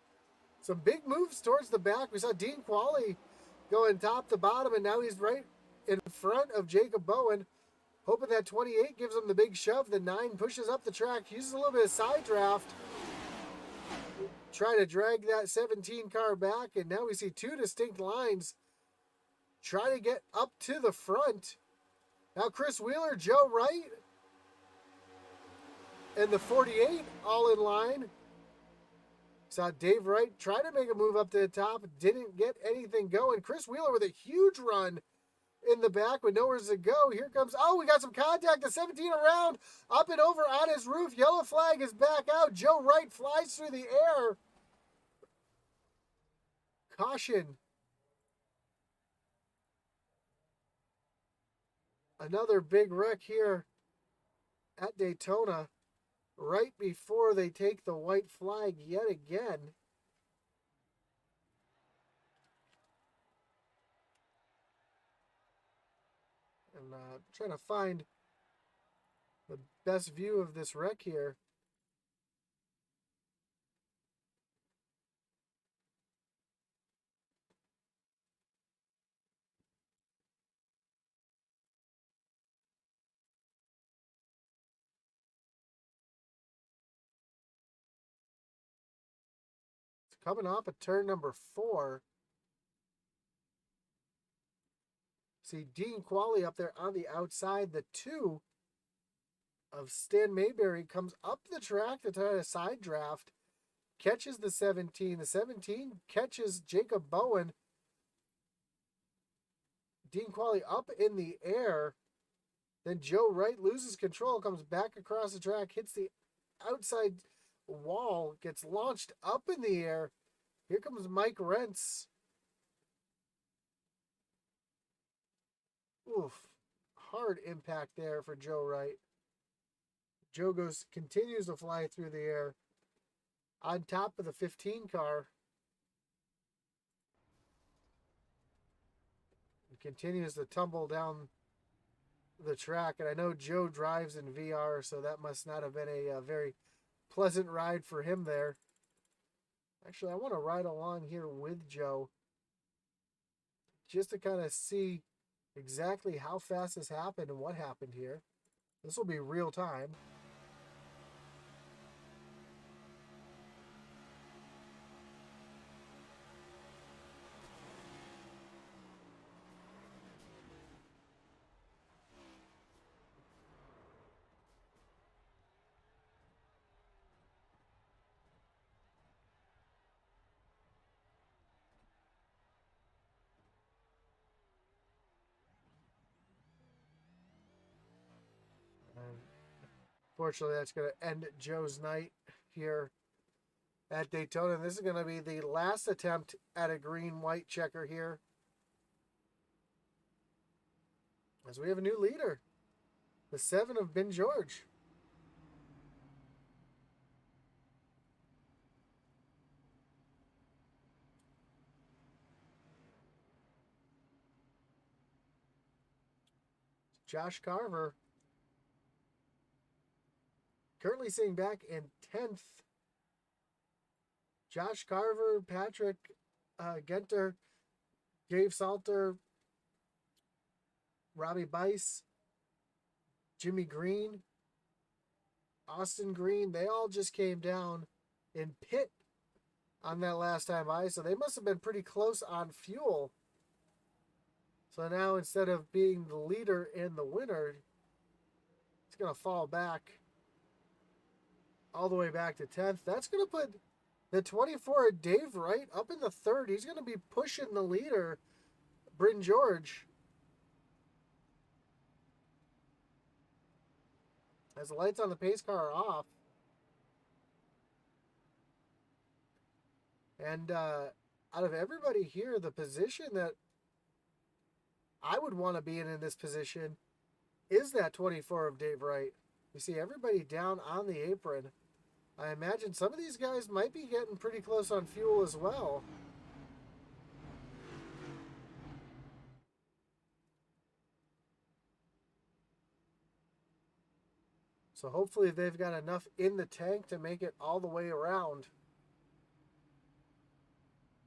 Some big moves towards the back. We saw Dean Qualley going top to bottom, and now he's right in front of Jacob Bowen, hoping that 28 gives him the big shove. The 9 pushes up the track, uses a little bit of side draft, try to drag that 17 car back, and now we see 2 distinct lines try to get up to the front. Now Chris Wheeler, Joe Wright, and the 48 all in line. Saw Dave Wright try to make a move up to the top, didn't get anything going. Chris Wheeler with a huge run in the back with nowhere to go. Here comes, oh, we got some contact. The 17 around, up and over on his roof. Yellow flag is back out. Joe Wright flies through the air. Caution. Another big wreck here at Daytona right before they take the white flag yet again. And trying to find the best view of this wreck here. It's coming off of turn number 4. See Dean Qualley up there on the outside. The 2 of Stan Mayberry comes up the track to try a side draft, catches the 17. The 17 catches Jacob Bowen. Dean Qualley up in the air. Then Joe Wright loses control, comes back across the track, hits the outside wall, gets launched up in the air. Here comes Mike Rentz. Oof. Hard impact there for Joe Wright. Joe continues to fly through the air on top of the 15 car. And continues to tumble down the track. And I know Joe drives in VR, so that must not have been a very pleasant ride for him there. Actually, I want to ride along here with Joe just to kind of see exactly how fast this happened and what happened here. This will be real time. Fortunately, that's going to end Joe's night here at Daytona. This is going to be the last attempt at a green-white checker here, as we have a new leader, the 7 of Ben George. Josh Carver currently sitting back in 10th. Josh Carver, Patrick Genter, Dave Saltner, Robbie Bice, Jimmy Green, Austin Green, they all just came down in pit on that last time by, so they must have been pretty close on fuel. So now instead of being the leader and the winner, it's going to fall back all the way back to 10th. That's going to put the 24 Dave Wright up in the third. He's going to be pushing the leader, Bryn George. As the lights on the pace car are off. And out of everybody here, the position that I would want to be in this position is that 24 of Dave Wright. You see everybody down on the apron. I imagine some of these guys might be getting pretty close on fuel as well. So hopefully they've got enough in the tank to make it all the way around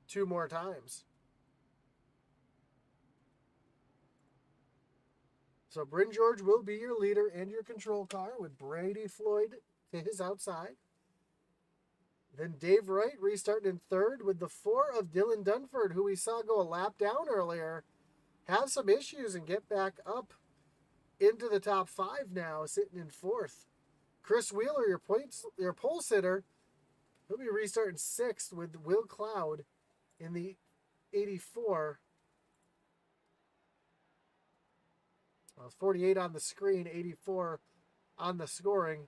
2 more times. So Bryn George will be your leader and your control car with Brady Floyd to his outside. Then Dave Wright restarting in third with the 4 of Dylan Dunford, who we saw go a lap down earlier, have some issues and get back up into the top 5 now, sitting in 4th. Chris Wheeler, your pole sitter, he'll be restarting 6th with Will Cloud in the 84. Well, 48 on the screen, 84 on the scoring.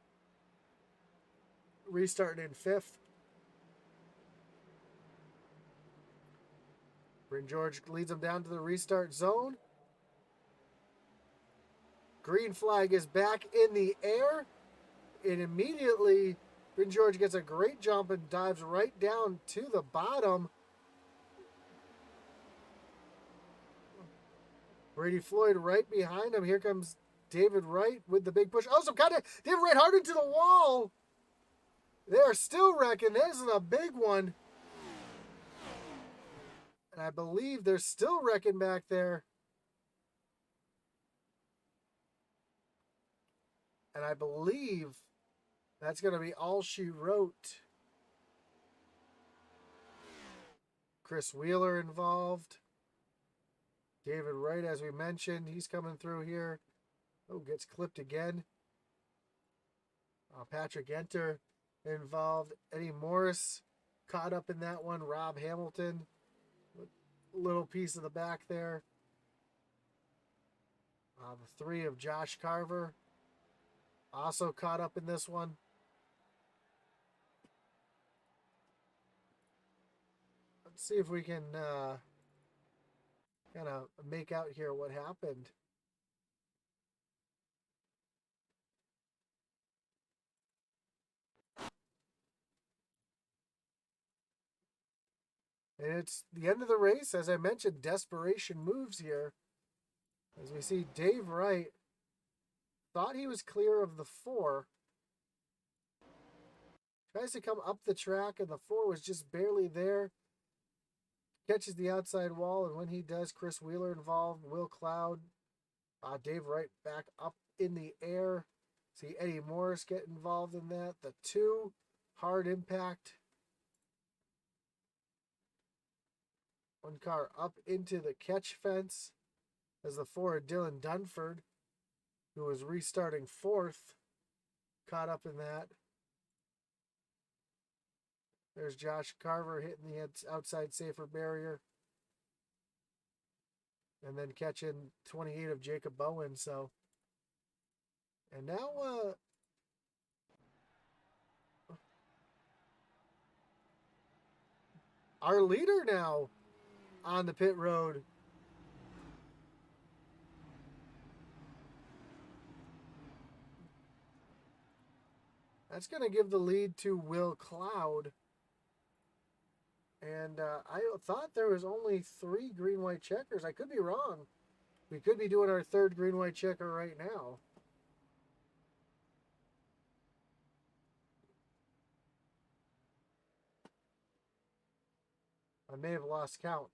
Restarting in 5th. Bryn George leads them down to the restart zone. Green flag is back in the air. And immediately, Bryn George gets a great jump and dives right down to the bottom. Brady Floyd right behind him. Here comes David Wright with the big push. Oh, some contact. David Wright hard into the wall. They are still wrecking. This is a big one. And I believe they're still wrecking back there. And I believe that's going to be all she wrote. Chris Wheeler involved. David Wright, as we mentioned, he's coming through here. Oh, gets clipped again. Patrick Enter involved. Eddie Morris caught up in that one. Rob Hamilton, little piece of the back there. The 3 of Josh Carver also caught up in this one. Let's see if we can kind of make out here what happened. And it's the end of the race. As I mentioned, desperation moves here. As we see Dave Wright thought he was clear of the 4. Tries to come up the track, and the 4 was just barely there. Catches the outside wall, and when he does, Chris Wheeler involved, Will Cloud, Dave Wright back up in the air. See Eddie Morris get involved in that. The 2, hard impact. One car up into the catch fence as the 4 Dylan Dunford, who was restarting 4th, caught up in that. There's Josh Carver hitting the outside safer barrier. And then catching 28 of Jacob Bowen. So, and now our leader now on the pit road. That's going to give the lead to Will Cloud. And I thought there was only 3 green-white checkers. I could be wrong. We could be doing our third green-white checker right now. I may have lost count.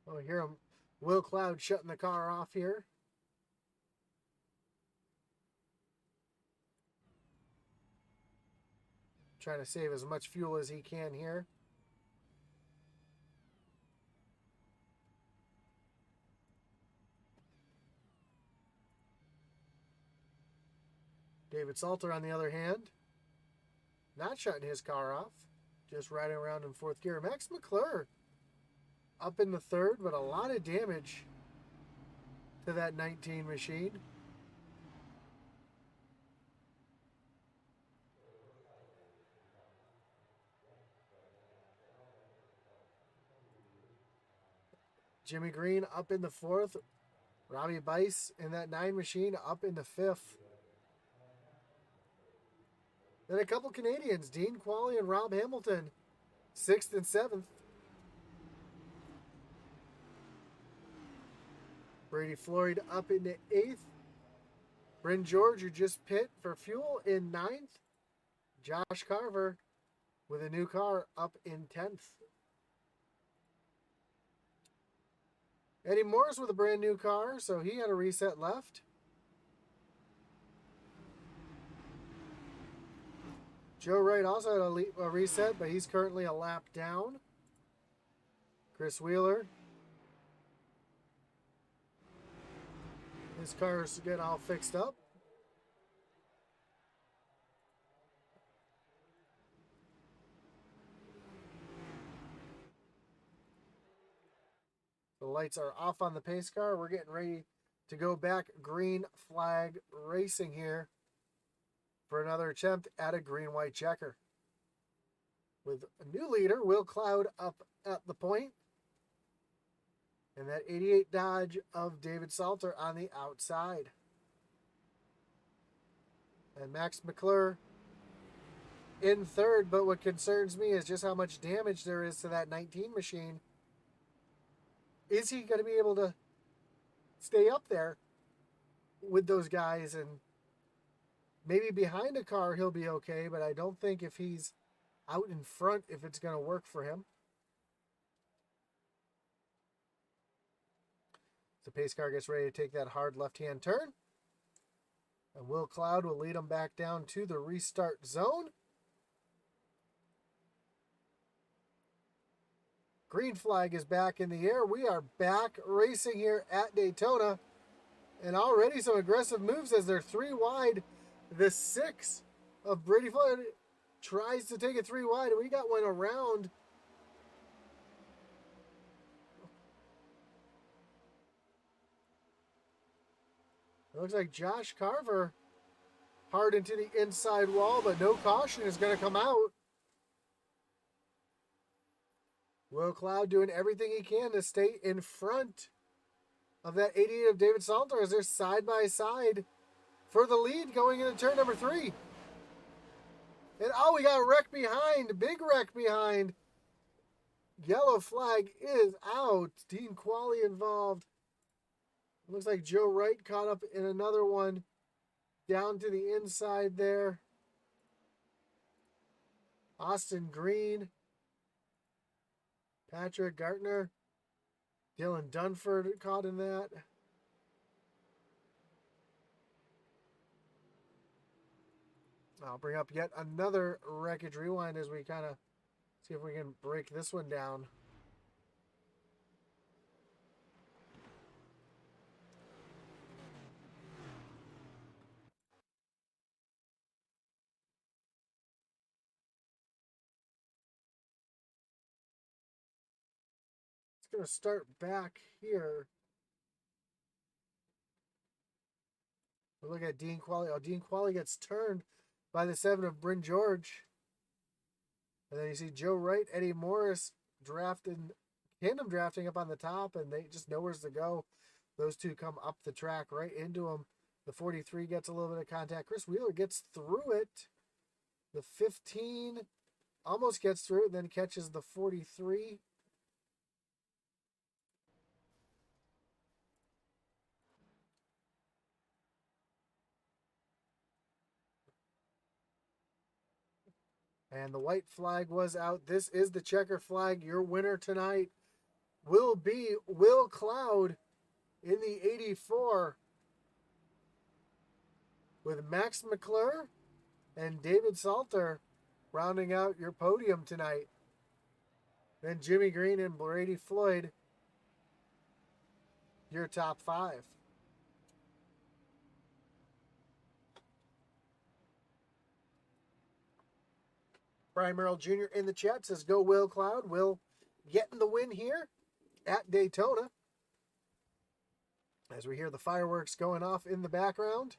Oh, I hear him. Will Cloud shutting the car off here. Trying to save as much fuel as he can here. David Salter, on the other hand, not shutting his car off. Just riding around in fourth gear. Max McClure up in the third, but a lot of damage to that 19 machine. Jimmy Green up in the fourth. Robbie Bice in that 9 machine up in the fifth. Then a couple Canadians, Dean Qualley and Rob Hamilton, 6th and 7th. Brady Floyd up in the 8th. Bryn George, who just pit for fuel, in 9th. Josh Carver with a new car up in 10th. Eddie Morris with a brand new car, so he had a reset left. Joe Wright also had a reset, but he's currently a lap down. Chris Wheeler. His car's getting all fixed up. The lights are off on the pace car. We're getting ready to go back green flag racing here for another attempt at a green-white checker. With a new leader, Will Cloud up at the point. And that 88 Dodge of David Salter on the outside. And Max McClure in third, but what concerns me is just how much damage there is to that 19 machine. Is he going to be able to stay up there with those guys? And maybe behind a car he'll be okay, but I don't think if he's out in front if it's going to work for him. The pace car gets ready to take that hard left-hand turn. And Will Cloud will lead him back down to the restart zone. Green flag is back in the air. We are back racing here at Daytona. And already some aggressive moves as they're 3 wide. The 6 of Brady Floyd tries to take it 3 wide. We got one around. It looks like Josh Carver hard into the inside wall, but no caution is going to come out. Will Cloud doing everything he can to stay in front of that 88 of David Salter as they're side by side for the lead going into turn number 3. And oh, we got a wreck behind, big wreck behind. Yellow flag is out. Dean Qualley involved. Looks like Joe Wright caught up in another one down to the inside there. Austin Green, Patrick Gartner, Dylan Dunford caught in that. I'll bring up yet another wreckage rewind as we kind of see if we can break this one down. Going to start back here. We'll look at Dean Qualley. Oh, Dean Qualley gets turned by the 7 of Bryn George. And then you see Joe Wright, Eddie Morris tandem drafting up on the top, and they just know where to go. Those two come up the track right into him. The 43 gets a little bit of contact. Chris Wheeler gets through it. The 15 almost gets through it, then catches the 43. And the white flag was out. This is the checker flag. Your winner tonight will be Will Cloud in the 84 with Max McClure and David Salter rounding out your podium tonight. Then Jimmy Green and Brady Floyd, your top 5. Brian Merrill Jr. in the chat says, go Will Cloud. Will getting the win here at Daytona. As we hear the fireworks going off in the background.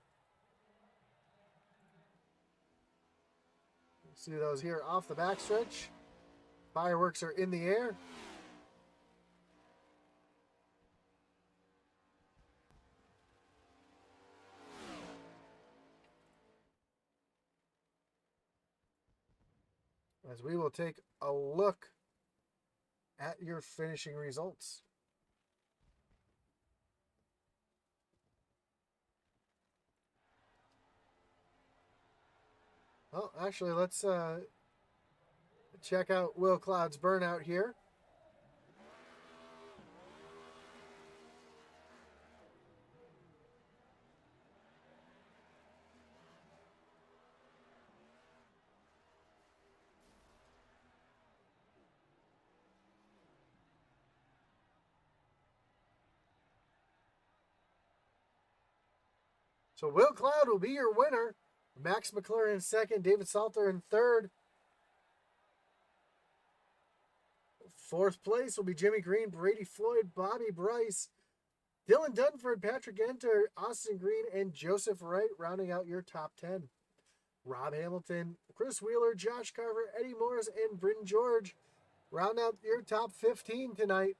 See those here off the backstretch. Fireworks are in the air. As we will take a look at your finishing results. Well, actually, let's check out Will Cloud's burnout here. So Will Cloud will be your winner. Max McClure in second, David Salter in third. Fourth place will be Jimmy Green, Brady Floyd, Bobby Bryce, Dylan Dunford, Patrick Enter, Austin Green, and Joseph Wright rounding out your top 10. Rob Hamilton, Chris Wheeler, Josh Carver, Eddie Morris, and Bryn George round out your top 15 tonight.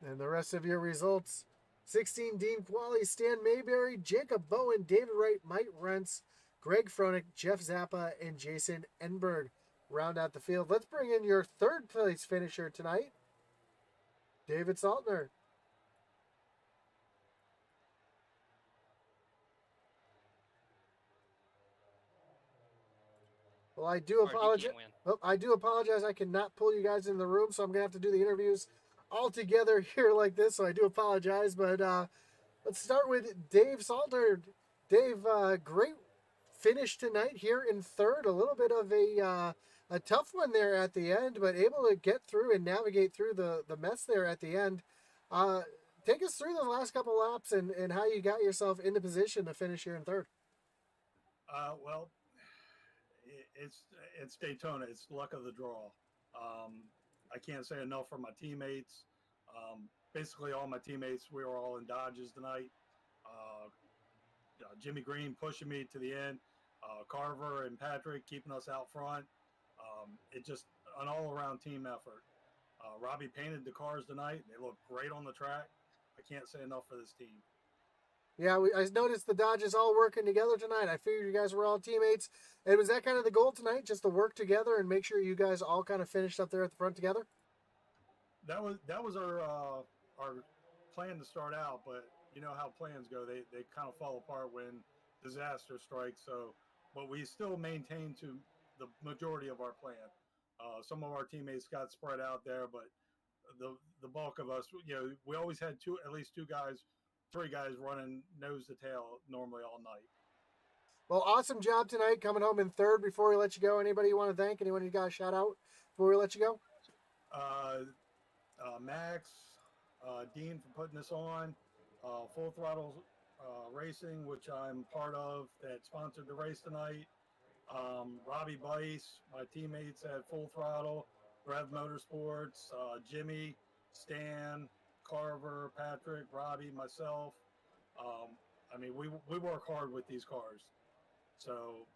And the rest of your results: 16, Dean Qualley, Stan Mayberry, Jacob Bowen, David Wright, Mike Rentz, Greg Froelich, Jeff Zappa, and Jason Enberg round out the field. Let's bring in your third place finisher tonight, David Saltner. Well, I do apologize. Oh, I do apologize. I cannot pull you guys in the room, so I'm gonna have to do the interviews all together here like this. So I do apologize, but let's start with Dave Salter. Dave, great finish tonight here in third. A little bit of a tough one there at the end, but able to get through and navigate through the mess there at the end. Take us through the last couple laps and how you got yourself into position to finish here in third.
Well, it's Daytona. It's luck of the draw. I can't say enough for my teammates. Basically, all my teammates, we were all in Dodges tonight. Jimmy Green pushing me to the end. Carver and Patrick keeping us out front. It just an all-around team effort. Robbie painted the cars tonight. They look great on the track. I can't say enough for this team.
Yeah, I noticed the Dodgers all working together tonight. I figured you guys were all teammates. And was that kind of the goal tonight, just to work together and make sure you guys all kind of finished up there at the front together?
That was our plan to start out, but you know how plans go. They kind of fall apart when disaster strikes. So, but we still maintain to the majority of our plan. Some of our teammates got spread out there, but the bulk of us, we always had at least 3 guys running nose to tail normally all night.
Well, awesome job tonight coming home in third. Before we let you go, anybody you want to thank? Anyone you got a shout out before we let you go?
Max, Dean for putting this on, Full Throttle Racing, which I'm part of, that sponsored the race tonight. Robbie Bice, my teammates at Full Throttle, Rev Motorsports, Jimmy, Stan, Carver, Patrick, Robbie, myself. Um, I mean, we work hard with these cars. So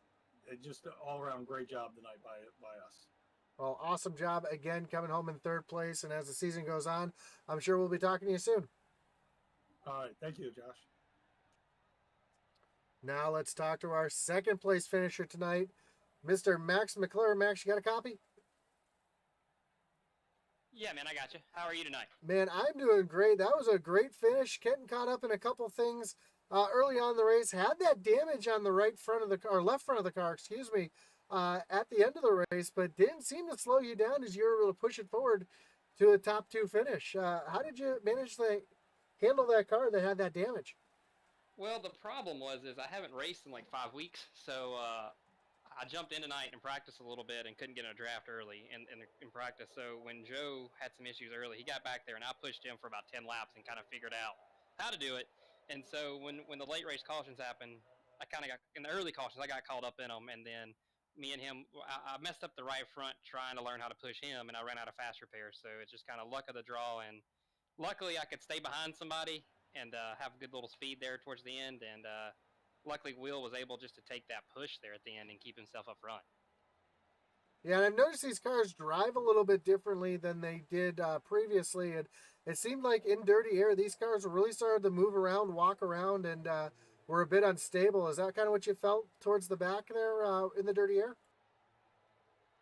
it just an all around great job tonight by us.
Well, awesome job again coming home in third place. And as the season goes on, I'm sure we'll be talking to you soon.
All right, thank you, Josh.
Now let's talk to our second place finisher tonight, Mr. Max McClure. Max, you got a copy?
Yeah, man, I got you. How are you tonight?
Man, I'm doing great. That was a great finish. Getting caught up in a couple things early on in the race. Had that damage on the right front of the car, or left front of the car, excuse me, at the end of the race, but didn't seem to slow you down as you were able to push it forward to a top two finish. How did you manage to handle that car that had that damage?
Well, the problem is I haven't raced in like 5 weeks, so I jumped in tonight and practiced a little bit and couldn't get in a draft early in practice. So when Joe had some issues early, he got back there and I pushed him for about 10 laps and kind of figured out how to do it. And so when the late race cautions happened, I kind of got in the early cautions. I got caught up in them, and then me and him, I messed up the right front trying to learn how to push him, and I ran out of fast repair. So it's just kind of luck of the draw, and luckily I could stay behind somebody and have a good little speed there towards the end, and luckily Will was able just to take that push there at the end and keep himself up front.
Yeah, and I've noticed these cars drive a little bit differently than they did previously. And it seemed like in dirty air, these cars really started to move around, walk around, and were a bit unstable. Is that kind of what you felt towards the back there in the dirty air?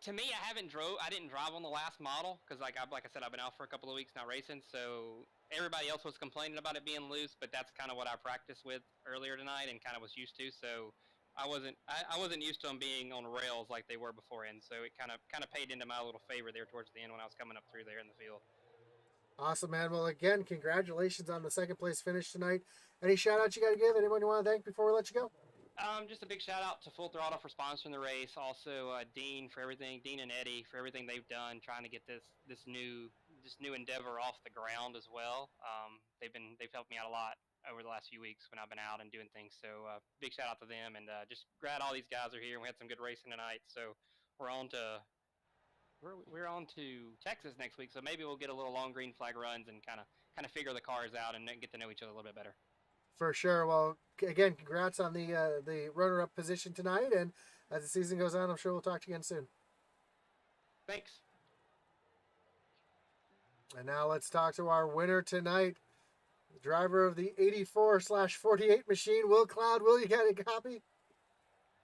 To me, I didn't drive on the last model because, like I said, I've been out for a couple of weeks not racing. So everybody else was complaining about it being loose, but that's kind of what I practiced with earlier tonight and kind of was used to. So I wasn't used to them being on rails like they were beforehand. So it kind of paid into my little favor there towards the end when I was coming up through there in the field.
Awesome, man. Well, again, congratulations on the second place finish tonight. Any shout outs you got to give? Anyone you want to thank before we let you go?
Just a big shout out to Full Throttle for sponsoring the race. Also, Dean and Eddie for everything they've done trying to get this new endeavor off the ground as well. They've helped me out a lot over the last few weeks when I've been out and doing things. So big shout out to them, and just glad all these guys are here. We had some good racing tonight, so we're on to Texas next week. So maybe we'll get a little long green flag runs and kind of figure the cars out and get to know each other a little bit better.
For sure. Well, again, congrats on the runner-up position tonight, and as the season goes on, I'm sure we'll talk to you again soon.
Thanks.
And now let's talk to our winner tonight, the driver of the 84/48 machine, Will Cloud. Will, you got a copy?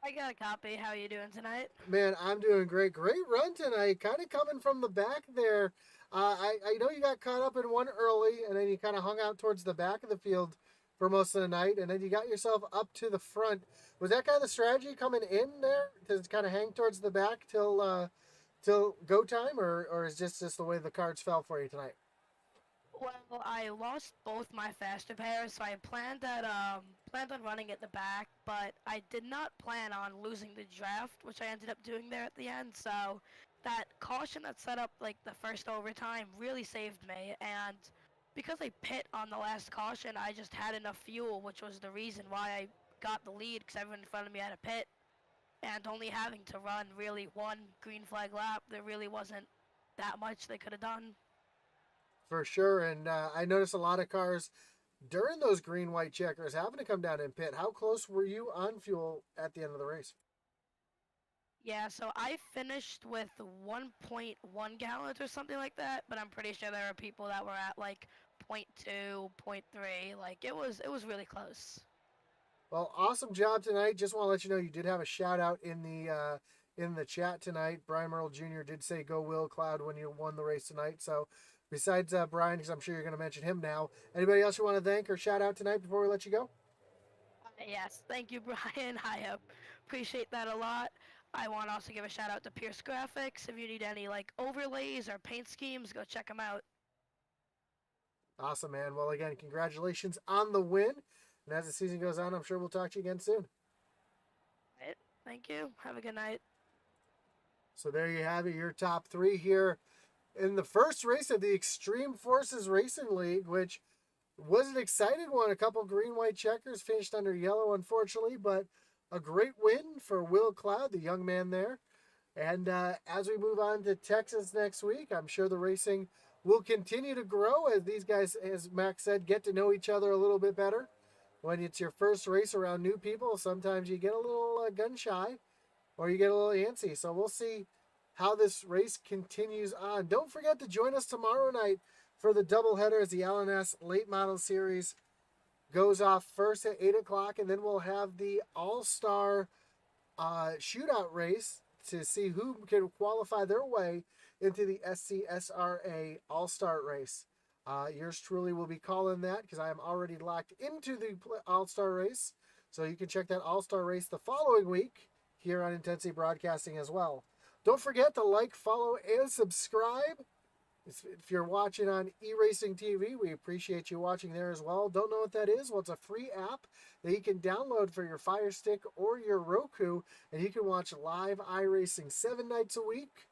I got a copy. How you doing tonight?
Man, I'm doing great. Great run tonight. Kind of coming from the back there. I know you got caught up in one early, and then you kind of hung out towards the back of the field for most of the night, and then you got yourself up to the front. Was that kind of the strategy coming in there to kind of hang towards the back till go time, or is just the way the cards fell for you tonight?
Well, I lost both my fast repairs, so I planned on running at the back, but I did not plan on losing the draft, which I ended up doing there at the end. So that caution that set up like the first overtime really saved me, and because I pit on the last caution, I just had enough fuel, which was the reason why I got the lead, because everyone in front of me had a pit, and only having to run really one green flag lap, there really wasn't that much they could have done.
For sure, and I noticed a lot of cars during those green-white checkers having to come down and pit. How close were you on fuel at the end of the race?
Yeah, so I finished with 1.1 gallons or something like that, but I'm pretty sure there were people that were at like 0.2, 0.3. Like it was really close.
Well, awesome job tonight. Just want to let you know you did have a shout out in the chat tonight. Brian Merle Jr. did say "Go Will Cloud" when you won the race tonight. So besides Brian, because I'm sure you're going to mention him now, anybody else you want to thank or shout out tonight before we let you go?
Yes, thank you, Brian. I appreciate that a lot. I want to also give a shout out to Pierce Graphics. If you need any like overlays or paint schemes, go check them out.
Awesome, man. Well, again, congratulations on the win. And as the season goes on, I'm sure we'll talk to you again soon.
Right. Thank you. Have a good night.
So there you have it, your top three here in the first race of the Extreme Forces Racing League, which was an exciting one. A couple green-white checkers, finished under yellow, unfortunately, but a great win for Will Cloud, the young man there. And as we move on to Texas next week, I'm sure the racing will continue to grow as these guys, as Max said, get to know each other a little bit better. When it's your first race around new people, sometimes you get a little gun shy or you get a little antsy. So we'll see how this race continues on. Don't forget to join us tomorrow night for the doubleheader as the LNS Late Model Series goes off first at 8 o'clock, and then we'll have the All-Star shootout race to see who can qualify their way into the SCSRA All-Star race. Yours truly will be calling that because I am already locked into the All-Star race. So you can check that All-Star race the following week here on Intensity Broadcasting as well. Don't forget to like, follow, and subscribe. If you're watching on eRacing TV, we appreciate you watching there as well. Don't know what that is? Well, it's a free app that you can download for your Fire Stick or your Roku, and you can watch live iRacing 7 nights a week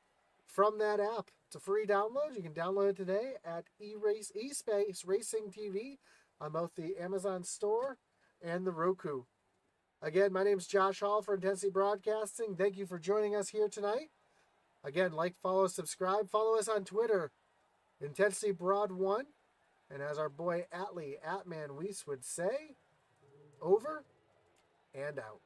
from that app. It's a free download. You can download it today at eSpace Racing TV on both the Amazon store and the Roku. Again, my name is Josh Hall for Intensity Broadcasting. Thank you for joining us here tonight. Again, like, follow, subscribe. Follow us on Twitter, Intensity Broad 1. And as our boy Atman Weiss would say, over and out.